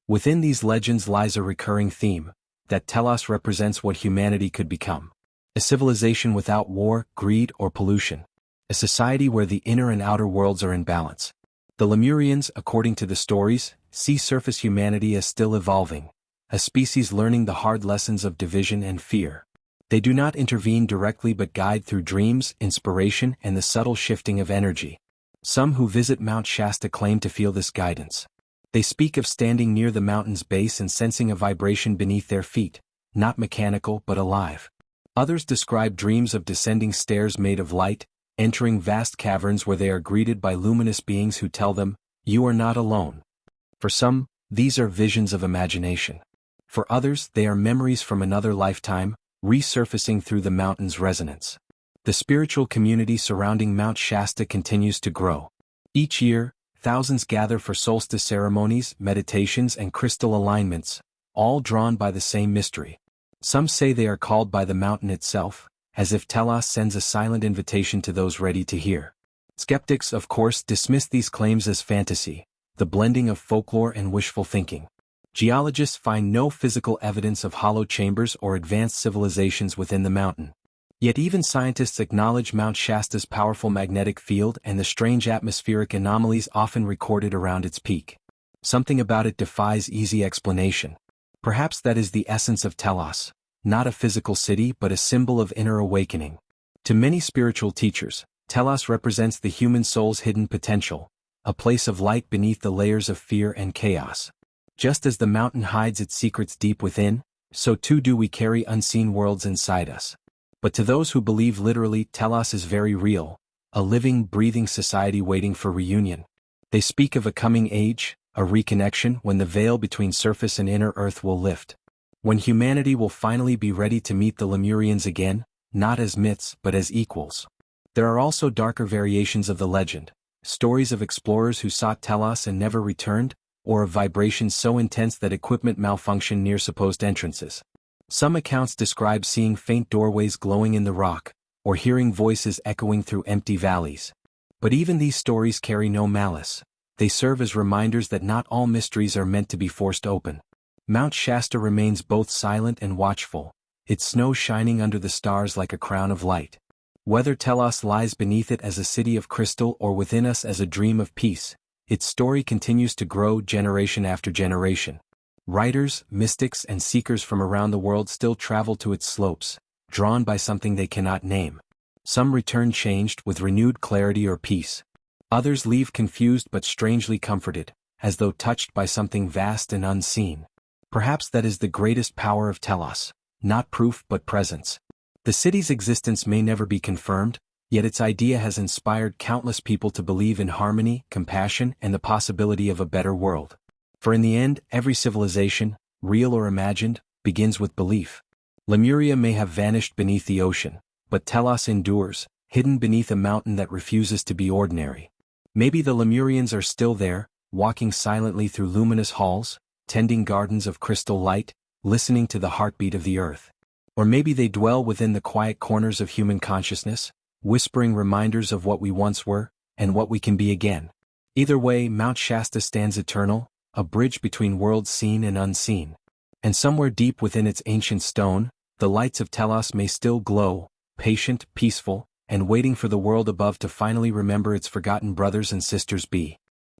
Within these legends lies a recurring theme, that Telos represents what humanity could become. A civilization without war, greed, or pollution. A society where the inner and outer worlds are in balance. The Lemurians, according to the stories, see surface humanity as still evolving, a species learning the hard lessons of division and fear. They do not intervene directly but guide through dreams, inspiration, and the subtle shifting of energy. Some who visit Mount Shasta claim to feel this guidance. They speak of standing near the mountain's base and sensing a vibration beneath their feet, not mechanical but alive. Others describe dreams of descending stairs made of light, entering vast caverns where they are greeted by luminous beings who tell them, "You are not alone." For some, these are visions of imagination. For others, they are memories from another lifetime, resurfacing through the mountain's resonance. The spiritual community surrounding Mount Shasta continues to grow. Each year, thousands gather for solstice ceremonies, meditations, and crystal alignments, all drawn by the same mystery. Some say they are called by the mountain itself, as if Telos sends a silent invitation to those ready to hear. Skeptics, of course, dismiss these claims as fantasy, the blending of folklore and wishful thinking. Geologists find no physical evidence of hollow chambers or advanced civilizations within the mountain. Yet even scientists acknowledge Mount Shasta's powerful magnetic field and the strange atmospheric anomalies often recorded around its peak. Something about it defies easy explanation. Perhaps that is the essence of Telos, not a physical city but a symbol of inner awakening. To many spiritual teachers, Telos represents the human soul's hidden potential, a place of light beneath the layers of fear and chaos. Just as the mountain hides its secrets deep within, so too do we carry unseen worlds inside us. But to those who believe literally, Telos is very real, a living, breathing society waiting for reunion. They speak of a coming age, a reconnection when the veil between surface and inner earth will lift. When humanity will finally be ready to meet the Lemurians again, not as myths but as equals. There are also darker variations of the legend, stories of explorers who sought Telos and never returned, or of vibrations so intense that equipment malfunctioned near supposed entrances. Some accounts describe seeing faint doorways glowing in the rock, or hearing voices echoing through empty valleys. But even these stories carry no malice. They serve as reminders that not all mysteries are meant to be forced open. Mount Shasta remains both silent and watchful, its snow shining under the stars like a crown of light. Whether Telos lies beneath it as a city of crystal or within us as a dream of peace, its story continues to grow generation after generation. Writers, mystics, and seekers from around the world still travel to its slopes, drawn by something they cannot name. Some return changed with renewed clarity or peace. Others leave confused but strangely comforted, as though touched by something vast and unseen. Perhaps that is the greatest power of Telos, not proof but presence. The city's existence may never be confirmed, yet its idea has inspired countless people to believe in harmony, compassion, and the possibility of a better world. For in the end, every civilization, real or imagined, begins with belief. Lemuria may have vanished beneath the ocean, but Telos endures, hidden beneath a mountain that refuses to be ordinary. Maybe the Lemurians are still there, walking silently through luminous halls, tending gardens of crystal light, listening to the heartbeat of the earth. Or maybe they dwell within the quiet corners of human consciousness, whispering reminders of what we once were, and what we can be again. Either way, Mount Shasta stands eternal, a bridge between worlds seen and unseen. And somewhere deep within its ancient stone, the lights of Telos may still glow, patient, peaceful, and waiting for the world above to finally remember its forgotten brothers and sisters.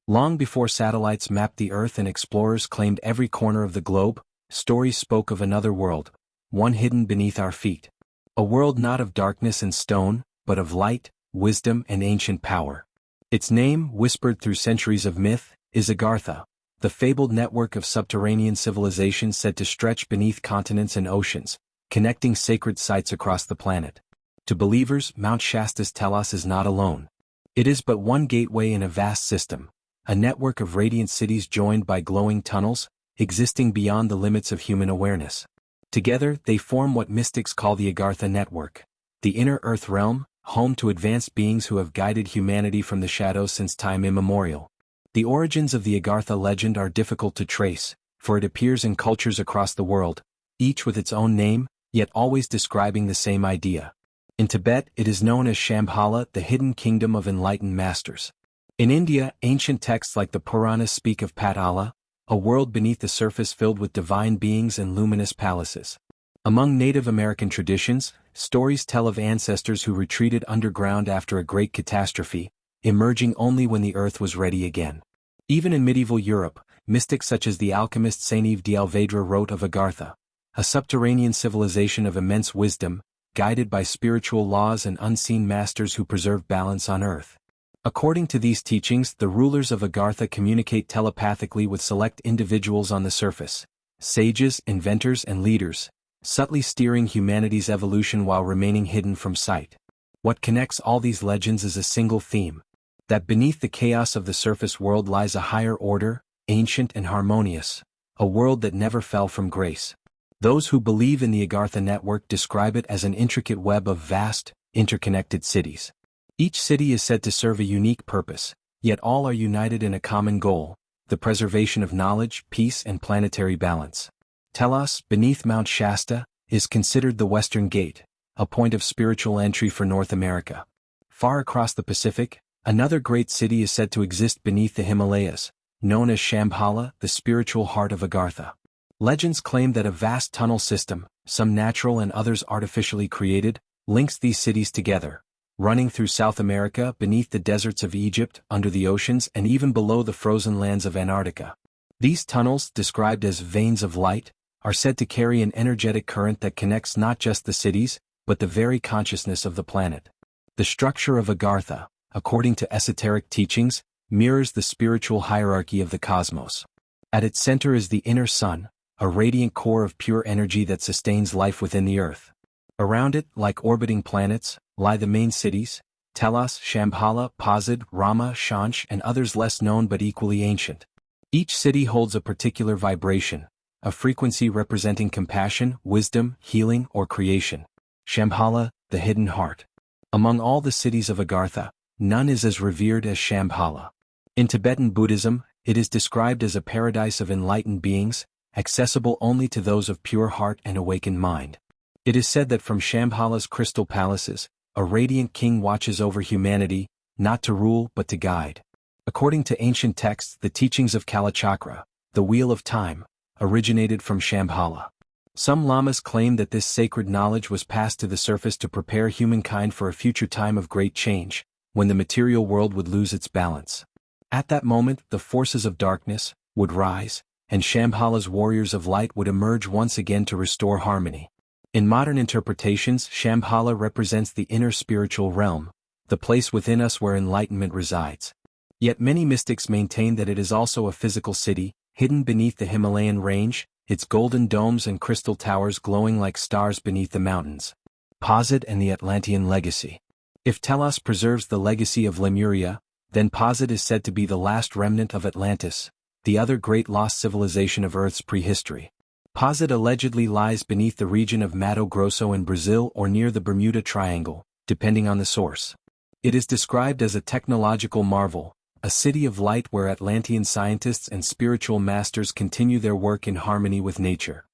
Long before satellites mapped the earth and explorers claimed every corner of the globe, stories spoke of another world, one hidden beneath our feet. A world not of darkness and stone, but of light, wisdom, and ancient power. Its name, whispered through centuries of myth, is Agartha, the fabled network of subterranean civilizations said to stretch beneath continents and oceans, connecting sacred sites across the planet. To believers, Mount Shasta's Telos is not alone. It is but one gateway in a vast system, a network of radiant cities joined by glowing tunnels, existing beyond the limits of human awareness. Together, they form what mystics call the Agartha network, the inner earth realm, home to advanced beings who have guided humanity from the shadows since time immemorial. The origins of the Agartha legend are difficult to trace, for it appears in cultures across the world, each with its own name, yet always describing the same idea. In Tibet, it is known as Shambhala, the hidden kingdom of enlightened masters. In India, ancient texts like the Puranas speak of Patala, a world beneath the surface filled with divine beings and luminous palaces. Among Native American traditions, stories tell of ancestors who retreated underground after a great catastrophe, emerging only when the earth was ready again. Even in medieval Europe, mystics such as the alchemist Saint Yves d'Alvedra wrote of Agartha, a subterranean civilization of immense wisdom, guided by spiritual laws and unseen masters who preserve balance on earth. According to these teachings, the rulers of Agartha communicate telepathically with select individuals on the surface, sages, inventors, and leaders, subtly steering humanity's evolution while remaining hidden from sight. What connects all these legends is a single theme: that beneath the chaos of the surface world lies a higher order, ancient and harmonious, a world that never fell from grace. Those who believe in the Agartha network describe it as an intricate web of vast, interconnected cities. Each city is said to serve a unique purpose, yet all are united in a common goal: the preservation of knowledge, peace, and planetary balance. Telos, beneath Mount Shasta, is considered the Western Gate, a point of spiritual entry for North America. Far across the Pacific, another great city is said to exist beneath the Himalayas, known as Shambhala, the spiritual heart of Agartha. Legends claim that a vast tunnel system, some natural and others artificially created, links these cities together, running through South America, beneath the deserts of Egypt, under the oceans, and even below the frozen lands of Antarctica. These tunnels, described as veins of light, are said to carry an energetic current that connects not just the cities, but the very consciousness of the planet. The structure of Agartha, according to esoteric teachings, mirrors the spiritual hierarchy of the cosmos. At its center is the inner sun, a radiant core of pure energy that sustains life within the earth. Around it, like orbiting planets, lie the main cities: Telos, Shambhala, Pazid, Rama, Shansh, and others less known but equally ancient. Each city holds a particular vibration, a frequency representing compassion, wisdom, healing, or creation. Shambhala, the hidden heart. Among all the cities of Agartha, none is as revered as Shambhala. In Tibetan Buddhism, it is described as a paradise of enlightened beings, accessible only to those of pure heart and awakened mind. It is said that from Shambhala's crystal palaces, a radiant king watches over humanity, not to rule but to guide. According to ancient texts, the teachings of Kalachakra, the wheel of time, originated from Shambhala. Some lamas claim that this sacred knowledge was passed to the surface to prepare humankind for a future time of great change, when the material world would lose its balance. At that moment, the forces of darkness would rise, and Shambhala's warriors of light would emerge once again to restore harmony. In modern interpretations, Shambhala represents the inner spiritual realm, the place within us where enlightenment resides. Yet many mystics maintain that it is also a physical city, hidden beneath the Himalayan range, its golden domes and crystal towers glowing like stars beneath the mountains. Posit and the Atlantean legacy. If Telos preserves the legacy of Lemuria, then Posit is said to be the last remnant of Atlantis, the other great lost civilization of Earth's prehistory. Posit allegedly lies beneath the region of Mato Grosso in Brazil or near the Bermuda Triangle, depending on the source. It is described as a technological marvel, a city of light where Atlantean scientists and spiritual masters continue their work in harmony with nature.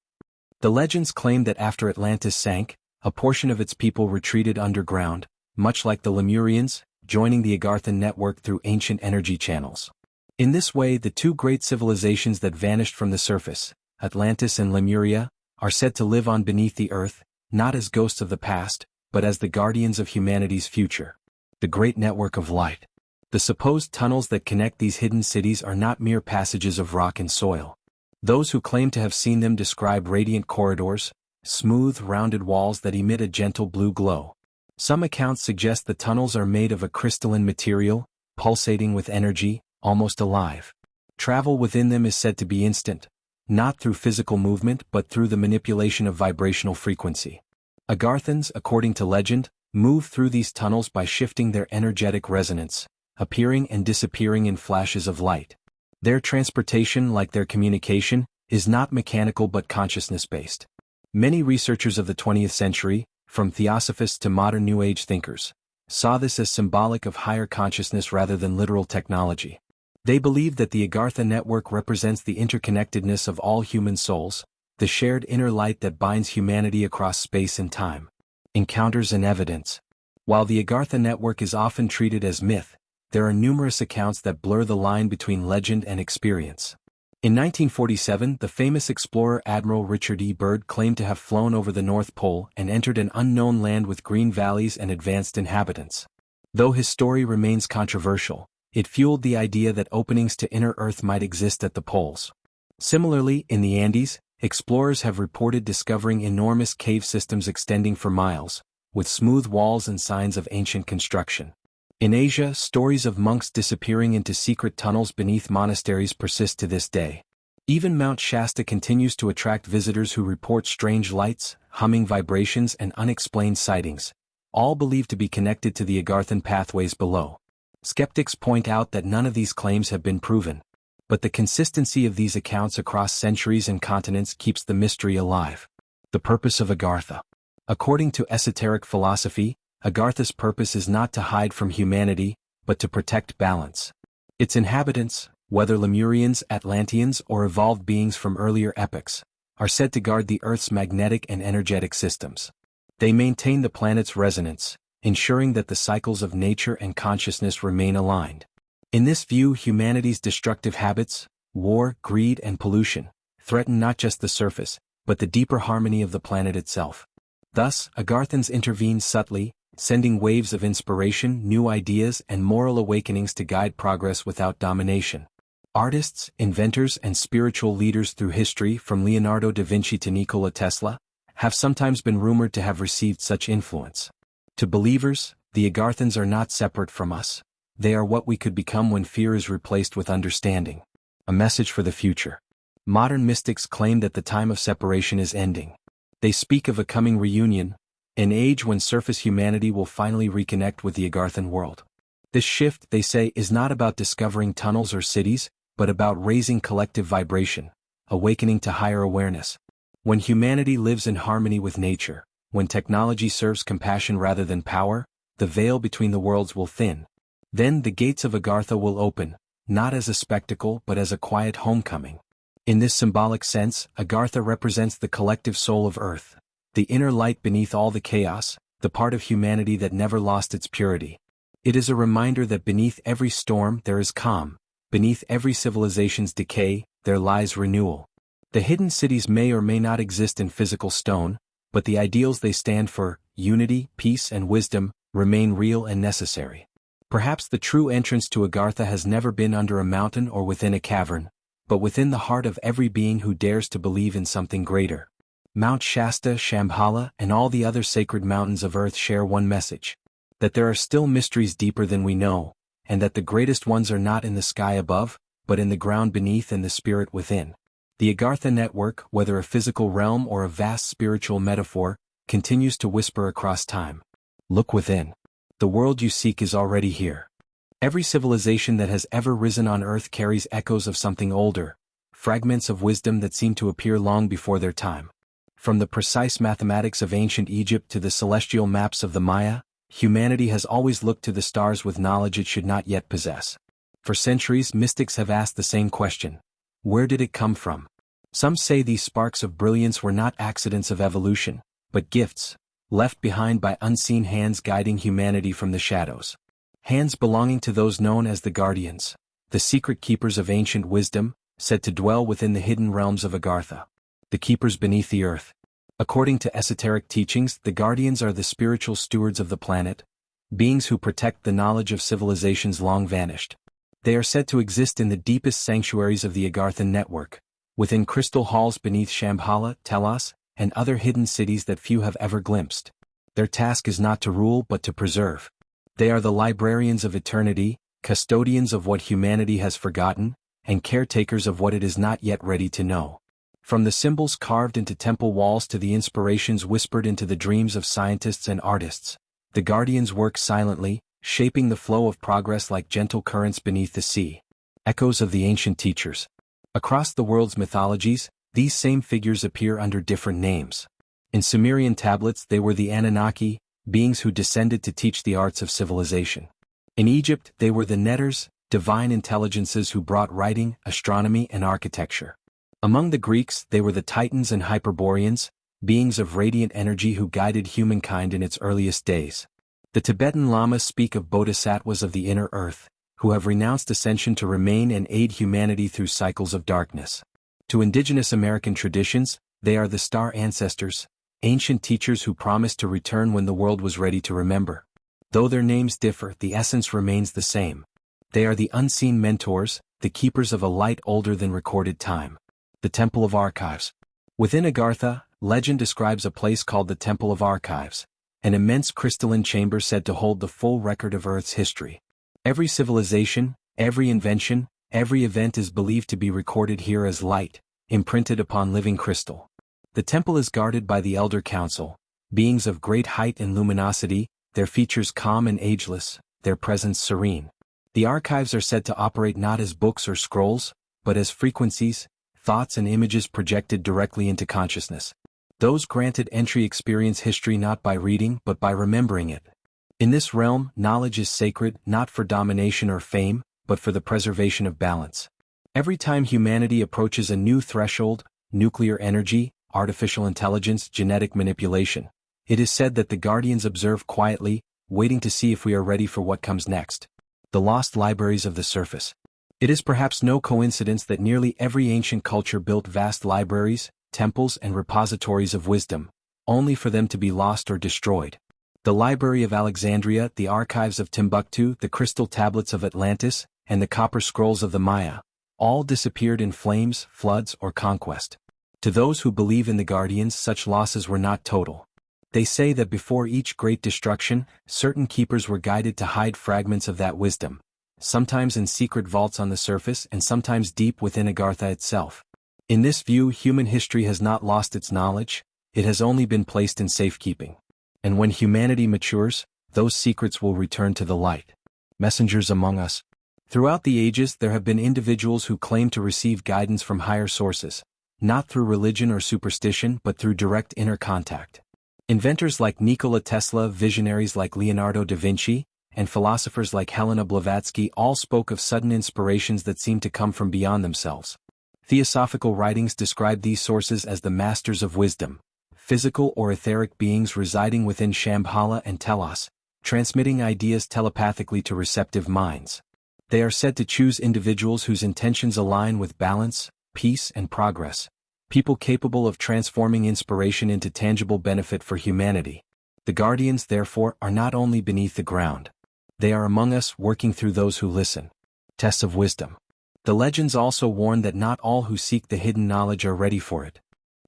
The legends claim that after Atlantis sank, a portion of its people retreated underground, much like the Lemurians, joining the Agarthan network through ancient energy channels. In this way, the two great civilizations that vanished from the surface, Atlantis and Lemuria, are said to live on beneath the earth, not as ghosts of the past, but as the guardians of humanity's future. The Great Network of Light. The supposed tunnels that connect these hidden cities are not mere passages of rock and soil. Those who claim to have seen them describe radiant corridors, smooth, rounded walls that emit a gentle blue glow. Some accounts suggest the tunnels are made of a crystalline material, pulsating with energy, almost alive. Travel within them is said to be instant, not through physical movement but through the manipulation of vibrational frequency. Agarthans, according to legend, move through these tunnels by shifting their energetic resonance, appearing and disappearing in flashes of light. Their transportation, like their communication, is not mechanical but consciousness-based. Many researchers of the 20th century, from theosophists to modern New Age thinkers, saw this as symbolic of higher consciousness rather than literal technology. They believed that the Agartha network represents the interconnectedness of all human souls, the shared inner light that binds humanity across space and time. Encounters and evidence. While the Agartha network is often treated as myth, there are numerous accounts that blur the line between legend and experience. In 1947, the famous explorer Admiral Richard E. Byrd claimed to have flown over the North Pole and entered an unknown land with green valleys and advanced inhabitants. Though his story remains controversial, it fueled the idea that openings to inner Earth might exist at the poles. Similarly, in the Andes, explorers have reported discovering enormous cave systems extending for miles, with smooth walls and signs of ancient construction. In Asia, stories of monks disappearing into secret tunnels beneath monasteries persist to this day. Even Mount Shasta continues to attract visitors who report strange lights, humming vibrations and unexplained sightings, all believed to be connected to the Agarthan pathways below. Skeptics point out that none of these claims have been proven, but the consistency of these accounts across centuries and continents keeps the mystery alive. The purpose of Agartha. According to esoteric philosophy, Agartha's purpose is not to hide from humanity, but to protect balance. Its inhabitants, whether Lemurians, Atlanteans, or evolved beings from earlier epochs, are said to guard the Earth's magnetic and energetic systems. They maintain the planet's resonance, ensuring that the cycles of nature and consciousness remain aligned. In this view, humanity's destructive habits, war, greed, and pollution, threaten not just the surface, but the deeper harmony of the planet itself. Thus, Agarthans intervene subtly, sending waves of inspiration, new ideas, and moral awakenings to guide progress without domination. Artists, inventors, and spiritual leaders through history, from Leonardo da Vinci to Nikola Tesla, have sometimes been rumored to have received such influence. To believers, the Agarthans are not separate from us. They are what we could become when fear is replaced with understanding. A message for the future. Modern mystics claim that the time of separation is ending. They speak of a coming reunion, an age when surface humanity will finally reconnect with the Agarthan world. This shift, they say, is not about discovering tunnels or cities, but about raising collective vibration, awakening to higher awareness. When humanity lives in harmony with nature, when technology serves compassion rather than power, the veil between the worlds will thin. Then the gates of Agartha will open, not as a spectacle but as a quiet homecoming. In this symbolic sense, Agartha represents the collective soul of Earth, the inner light beneath all the chaos, the part of humanity that never lost its purity. It is a reminder that beneath every storm there is calm, beneath every civilization's decay, there lies renewal. The hidden cities may or may not exist in physical stone, but the ideals they stand for, unity, peace, and wisdom, remain real and necessary. Perhaps the true entrance to Agartha has never been under a mountain or within a cavern, but within the heart of every being who dares to believe in something greater. Mount Shasta, Shambhala, and all the other sacred mountains of earth share one message: that there are still mysteries deeper than we know, and that the greatest ones are not in the sky above, but in the ground beneath and the spirit within. The Agartha network, whether a physical realm or a vast spiritual metaphor, continues to whisper across time. Look within. The world you seek is already here. Every civilization that has ever risen on earth carries echoes of something older, fragments of wisdom that seem to appear long before their time. From the precise mathematics of ancient Egypt to the celestial maps of the Maya, humanity has always looked to the stars with knowledge it should not yet possess. For centuries, mystics have asked the same question: where did it come from? Some say these sparks of brilliance were not accidents of evolution, but gifts, left behind by unseen hands guiding humanity from the shadows. Hands belonging to those known as the Guardians, the secret keepers of ancient wisdom, said to dwell within the hidden realms of Agartha. The keepers beneath the earth. According to esoteric teachings, the Guardians are the spiritual stewards of the planet, beings who protect the knowledge of civilizations long vanished. They are said to exist in the deepest sanctuaries of the Agarthan network, within crystal halls beneath Shambhala, Telos, and other hidden cities that few have ever glimpsed. Their task is not to rule but to preserve. They are the librarians of eternity, custodians of what humanity has forgotten, and caretakers of what it is not yet ready to know. From the symbols carved into temple walls to the inspirations whispered into the dreams of scientists and artists, the Guardians work silently, shaping the flow of progress like gentle currents beneath the sea. Echoes of the ancient teachers. Across the world's mythologies, these same figures appear under different names. In Sumerian tablets they were the Anunnaki, beings who descended to teach the arts of civilization. In Egypt they were the Netters, divine intelligences who brought writing, astronomy, and architecture. Among the Greeks they were the Titans and Hyperboreans, beings of radiant energy who guided humankind in its earliest days. The Tibetan Lamas speak of bodhisattvas of the inner earth, who have renounced ascension to remain and aid humanity through cycles of darkness. To indigenous American traditions, they are the star ancestors, ancient teachers who promised to return when the world was ready to remember. Though their names differ, the essence remains the same. They are the unseen mentors, the keepers of a light older than recorded time. The Temple of Archives. Within Agartha, legend describes a place called the Temple of Archives, an immense crystalline chamber said to hold the full record of Earth's history. Every civilization, every invention, every event is believed to be recorded here as light, imprinted upon living crystal. The temple is guarded by the Elder Council, beings of great height and luminosity, their features calm and ageless, their presence serene. The archives are said to operate not as books or scrolls, but as frequencies, thoughts and images projected directly into consciousness. Those granted entry experience history not by reading but by remembering it. In this realm, knowledge is sacred not for domination or fame, but for the preservation of balance. Every time humanity approaches a new threshold, nuclear energy, artificial intelligence, genetic manipulation, it is said that the Guardians observe quietly, waiting to see if we are ready for what comes next. The lost libraries of the surface. It is perhaps no coincidence that nearly every ancient culture built vast libraries, temples and repositories of wisdom, only for them to be lost or destroyed. The Library of Alexandria, the archives of Timbuktu, the crystal tablets of Atlantis, and the copper scrolls of the Maya, all disappeared in flames, floods, or conquest. To those who believe in the Guardians, such losses were not total. They say that before each great destruction, certain keepers were guided to hide fragments of that wisdom, sometimes in secret vaults on the surface and sometimes deep within Agartha itself. In this view, human history has not lost its knowledge, it has only been placed in safekeeping. And when humanity matures, those secrets will return to the light. Messengers among us. Throughout the ages there have been individuals who claim to receive guidance from higher sources, not through religion or superstition but through direct inner contact. Inventors like Nikola Tesla, visionaries like Leonardo da Vinci, and philosophers like Helena Blavatsky all spoke of sudden inspirations that seemed to come from beyond themselves. Theosophical writings describe these sources as the masters of wisdom, physical or etheric beings residing within Shambhala and Telos, transmitting ideas telepathically to receptive minds. They are said to choose individuals whose intentions align with balance, peace, and progress, people capable of transforming inspiration into tangible benefit for humanity. The Guardians, therefore, are not only beneath the ground. They are among us, working through those who listen. Tests of wisdom. The legends also warn that not all who seek the hidden knowledge are ready for it.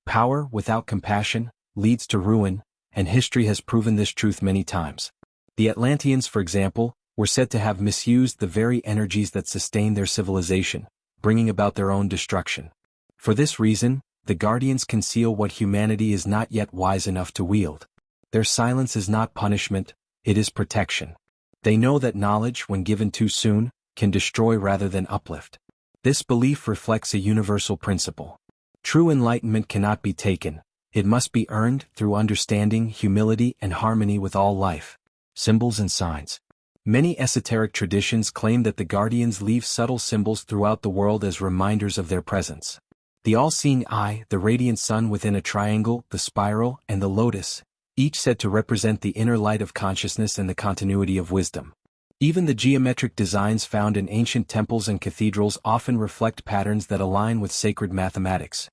Power without compassion leads to ruin, and history has proven this truth many times. The Atlanteans, for example, were said to have misused the very energies that sustained their civilization, bringing about their own destruction. For this reason, the Guardians conceal what humanity is not yet wise enough to wield. Their silence is not punishment, it is protection. They know that knowledge, when given too soon, can destroy rather than uplift. This belief reflects a universal principle. True enlightenment cannot be taken, it must be earned through understanding, humility, and harmony with all life. Symbols and signs. Many esoteric traditions claim that the Guardians leave subtle symbols throughout the world as reminders of their presence. The all-seeing eye, the radiant sun within a triangle, the spiral, and the lotus, each said to represent the inner light of consciousness and the continuity of wisdom. Even the geometric designs found in ancient temples and cathedrals often reflect patterns that align with sacred mathematics,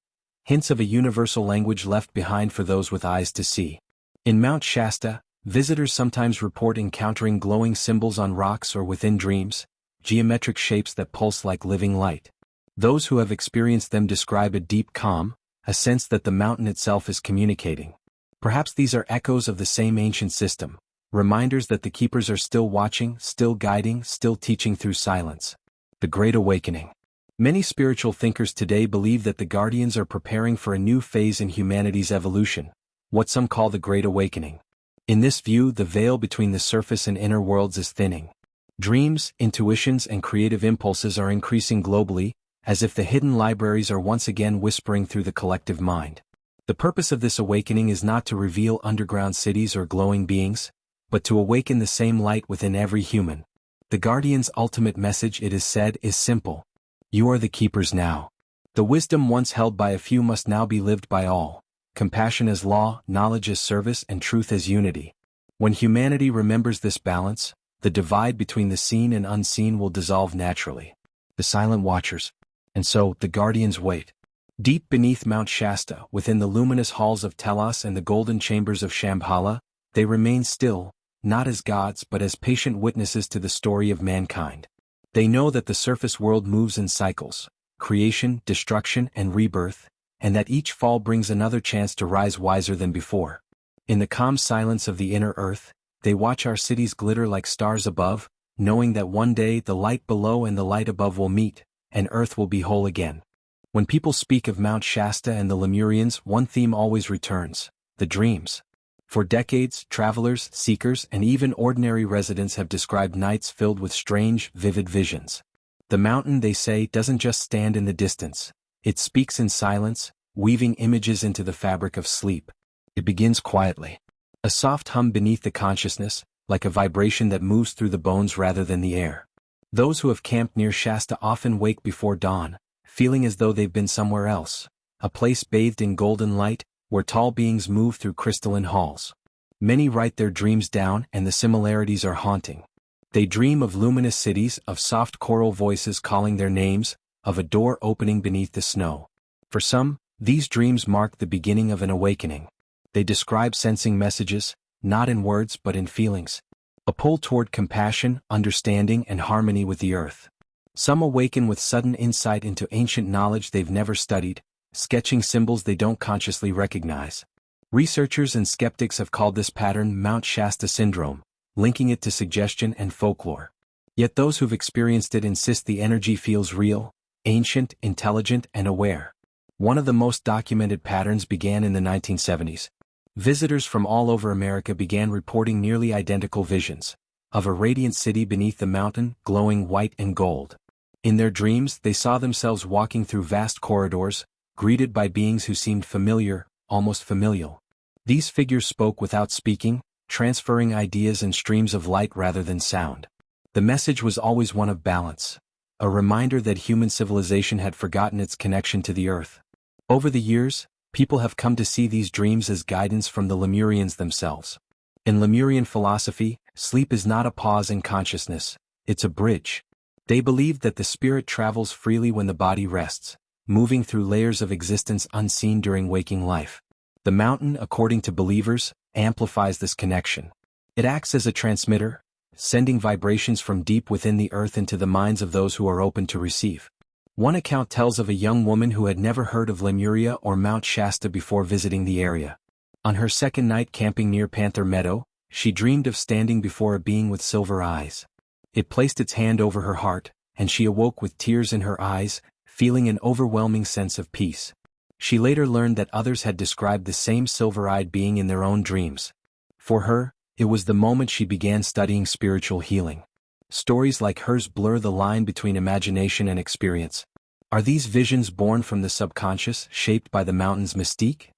hints of a universal language left behind for those with eyes to see. In Mount Shasta, visitors sometimes report encountering glowing symbols on rocks or within dreams, geometric shapes that pulse like living light. Those who have experienced them describe a deep calm, a sense that the mountain itself is communicating. Perhaps these are echoes of the same ancient system, reminders that the keepers are still watching, still guiding, still teaching through silence. The Great Awakening. Many spiritual thinkers today believe that the Guardians are preparing for a new phase in humanity's evolution, what some call the Great Awakening. In this view, the veil between the surface and inner worlds is thinning. Dreams, intuitions, and creative impulses are increasing globally, as if the hidden libraries are once again whispering through the collective mind. The purpose of this awakening is not to reveal underground cities or glowing beings, but to awaken the same light within every human. The Guardian's ultimate message, it is said, is simple. You are the keepers now. The wisdom once held by a few must now be lived by all. Compassion as law, knowledge as service, and truth as unity. When humanity remembers this balance, the divide between the seen and unseen will dissolve naturally. The silent watchers. And so, the Guardians wait. Deep beneath Mount Shasta, within the luminous halls of Telos and the golden chambers of Shambhala, they remain still, not as gods but as patient witnesses to the story of mankind. They know that the surface world moves in cycles, creation, destruction, and rebirth, and that each fall brings another chance to rise wiser than before. In the calm silence of the inner earth, they watch our cities glitter like stars above, knowing that one day the light below and the light above will meet, and earth will be whole again. When people speak of Mount Shasta and the Lemurians, one theme always returns: the dreams. For decades, travelers, seekers, and even ordinary residents have described nights filled with strange, vivid visions. The mountain, they say, doesn't just stand in the distance. It speaks in silence, weaving images into the fabric of sleep. It begins quietly. A soft hum beneath the consciousness, like a vibration that moves through the bones rather than the air. Those who have camped near Shasta often wake before dawn, feeling as though they've been somewhere else, a place bathed in golden light, where tall beings move through crystalline halls. Many write their dreams down, and the similarities are haunting. They dream of luminous cities, of soft choral voices calling their names, of a door opening beneath the snow. For some, these dreams mark the beginning of an awakening. They describe sensing messages, not in words but in feelings. A pull toward compassion, understanding, and harmony with the earth. Some awaken with sudden insight into ancient knowledge they've never studied, sketching symbols they don't consciously recognize. Researchers and skeptics have called this pattern Mount Shasta syndrome, linking it to suggestion and folklore. Yet those who've experienced it insist the energy feels real, ancient, intelligent, and aware. One of the most documented patterns began in the 1970s. Visitors from all over America began reporting nearly identical visions of a radiant city beneath the mountain, glowing white and gold. In their dreams, they saw themselves walking through vast corridors, greeted by beings who seemed familiar, almost familial. These figures spoke without speaking, transferring ideas and streams of light rather than sound. The message was always one of balance, a reminder that human civilization had forgotten its connection to the earth. Over the years, people have come to see these dreams as guidance from the Lemurians themselves. In Lemurian philosophy, sleep is not a pause in consciousness, it's a bridge. They believed that the spirit travels freely when the body rests, moving through layers of existence unseen during waking life. The mountain, according to believers, amplifies this connection. It acts as a transmitter, sending vibrations from deep within the earth into the minds of those who are open to receive. One account tells of a young woman who had never heard of Lemuria or Mount Shasta before visiting the area. On her second night camping near Panther Meadow, she dreamed of standing before a being with silver eyes. It placed its hand over her heart, and she awoke with tears in her eyes, feeling an overwhelming sense of peace. She later learned that others had described the same silver-eyed being in their own dreams. For her, it was the moment she began studying spiritual healing. Stories like hers blur the line between imagination and experience. Are these visions born from the subconscious, shaped by the mountain's mystique?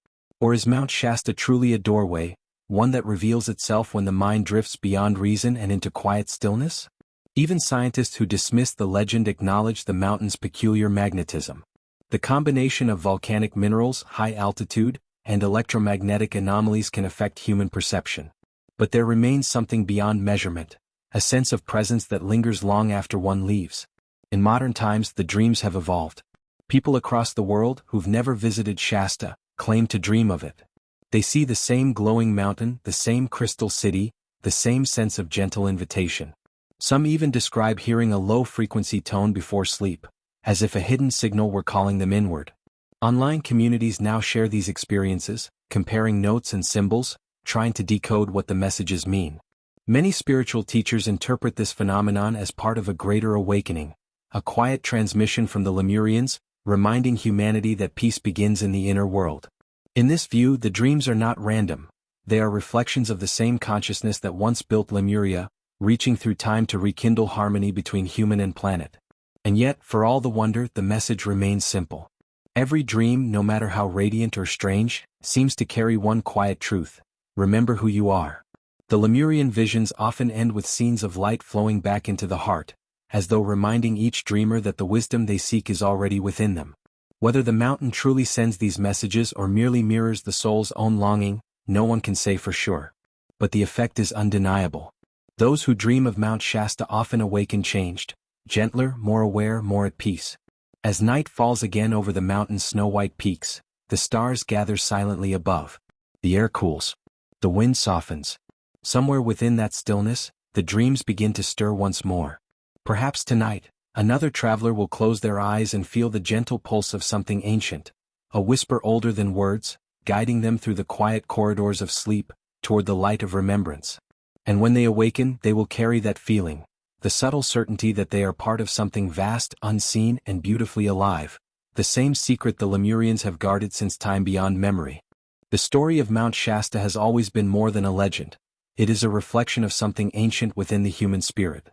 Or is Mount Shasta truly a doorway, one that reveals itself when the mind drifts beyond reason and into quiet stillness? Even scientists who dismiss the legend acknowledge the mountain's peculiar magnetism. The combination of volcanic minerals, high altitude, and electromagnetic anomalies can affect human perception. But there remains something beyond measurement, a sense of presence that lingers long after one leaves. In modern times, the dreams have evolved. People across the world who've never visited Shasta claim to dream of it. They see the same glowing mountain, the same crystal city, the same sense of gentle invitation. Some even describe hearing a low-frequency tone before sleep, as if a hidden signal were calling them inward. Online communities now share these experiences, comparing notes and symbols, trying to decode what the messages mean. Many spiritual teachers interpret this phenomenon as part of a greater awakening, a quiet transmission from the Lemurians, reminding humanity that peace begins in the inner world. In this view, the dreams are not random. They are reflections of the same consciousness that once built Lemuria, reaching through time to rekindle harmony between human and planet. And yet, for all the wonder, the message remains simple. Every dream, no matter how radiant or strange, seems to carry one quiet truth: remember who you are. The Lemurian visions often end with scenes of light flowing back into the heart, as though reminding each dreamer that the wisdom they seek is already within them. Whether the mountain truly sends these messages or merely mirrors the soul's own longing, no one can say for sure. But the effect is undeniable. Those who dream of Mount Shasta often awaken changed, gentler, more aware, more at peace. As night falls again over the mountain's snow-white peaks, the stars gather silently above. The air cools. The wind softens. Somewhere within that stillness, the dreams begin to stir once more. Perhaps tonight, another traveler will close their eyes and feel the gentle pulse of something ancient, a whisper older than words, guiding them through the quiet corridors of sleep, toward the light of remembrance. And when they awaken, they will carry that feeling, the subtle certainty that they are part of something vast, unseen, and beautifully alive, the same secret the Lemurians have guarded since time beyond memory. The story of Mount Shasta has always been more than a legend. It is a reflection of something ancient within the human spirit.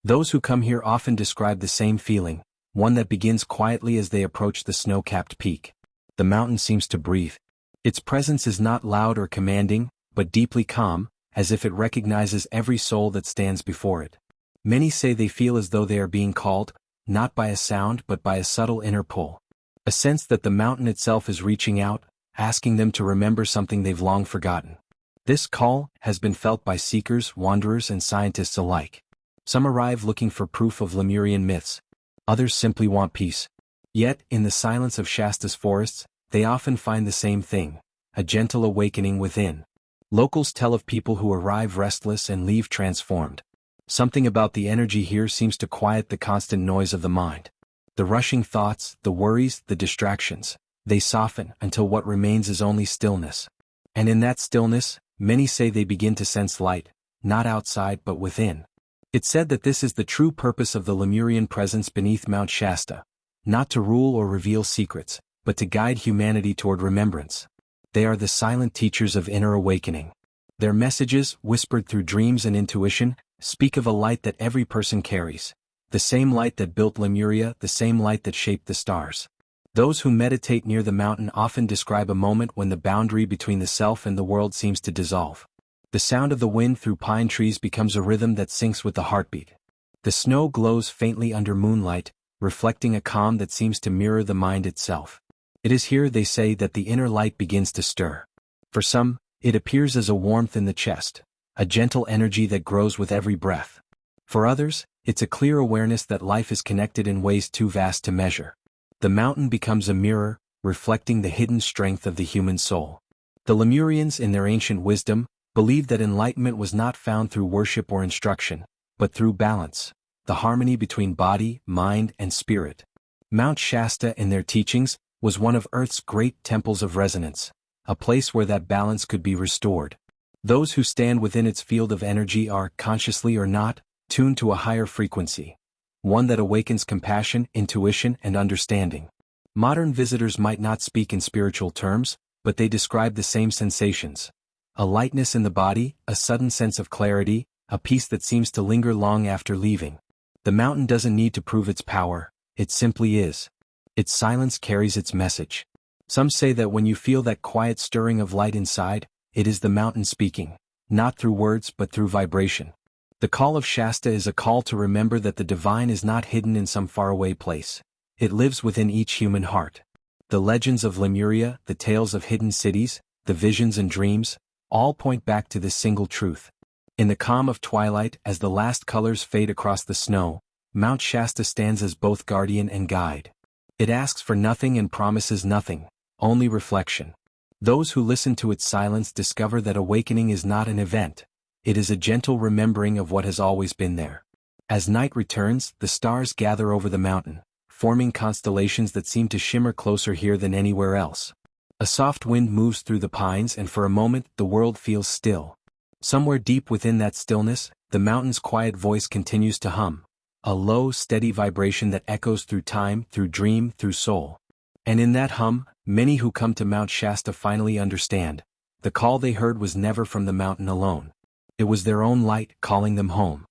Those who come here often describe the same feeling, one that begins quietly as they approach the snow-capped peak. The mountain seems to breathe. Its presence is not loud or commanding, but deeply calm, as if it recognizes every soul that stands before it. Many say they feel as though they are being called, not by a sound but by a subtle inner pull. A sense that the mountain itself is reaching out, asking them to remember something they've long forgotten. This call has been felt by seekers, wanderers, and scientists alike. Some arrive looking for proof of Lemurian myths. Others simply want peace. Yet, in the silence of Shasta's forests, they often find the same thing: a gentle awakening within. Locals tell of people who arrive restless and leave transformed. Something about the energy here seems to quiet the constant noise of the mind. The rushing thoughts, the worries, the distractions, they soften until what remains is only stillness. And in that stillness, many say they begin to sense light, not outside but within. It's said that this is the true purpose of the Lemurian presence beneath Mount Shasta, not to rule or reveal secrets, but to guide humanity toward remembrance. They are the silent teachers of inner awakening. Their messages, whispered through dreams and intuition, speak of a light that every person carries. The same light that built Lemuria, the same light that shaped the stars. Those who meditate near the mountain often describe a moment when the boundary between the self and the world seems to dissolve. The sound of the wind through pine trees becomes a rhythm that syncs with the heartbeat. The snow glows faintly under moonlight, reflecting a calm that seems to mirror the mind itself. It is here, they say, that the inner light begins to stir. For some, it appears as a warmth in the chest, a gentle energy that grows with every breath. For others, it's a clear awareness that life is connected in ways too vast to measure. The mountain becomes a mirror, reflecting the hidden strength of the human soul. The Lemurians, in their ancient wisdom, believed that enlightenment was not found through worship or instruction, but through balance, the harmony between body, mind, and spirit. Mount Shasta, in their teachings, was one of Earth's great temples of resonance, a place where that balance could be restored. Those who stand within its field of energy are, consciously or not, tuned to a higher frequency, one that awakens compassion, intuition, and understanding. Modern visitors might not speak in spiritual terms, but they describe the same sensations. A lightness in the body, a sudden sense of clarity, a peace that seems to linger long after leaving. The mountain doesn't need to prove its power, it simply is. Its silence carries its message. Some say that when you feel that quiet stirring of light inside, it is the mountain speaking, not through words but through vibration. The call of Shasta is a call to remember that the divine is not hidden in some faraway place. It lives within each human heart. The legends of Lemuria, the tales of hidden cities, the visions and dreams, all point back to this single truth. In the calm of twilight, as the last colors fade across the snow, Mount Shasta stands as both guardian and guide. It asks for nothing and promises nothing, only reflection. Those who listen to its silence discover that awakening is not an event. It is a gentle remembering of what has always been there. As night returns, the stars gather over the mountain, forming constellations that seem to shimmer closer here than anywhere else. A soft wind moves through the pines, and for a moment the world feels still. Somewhere deep within that stillness, the mountain's quiet voice continues to hum, a low, steady vibration that echoes through time, through dream, through soul. And in that hum, many who come to Mount Shasta finally understand. The call they heard was never from the mountain alone. It was their own light calling them home.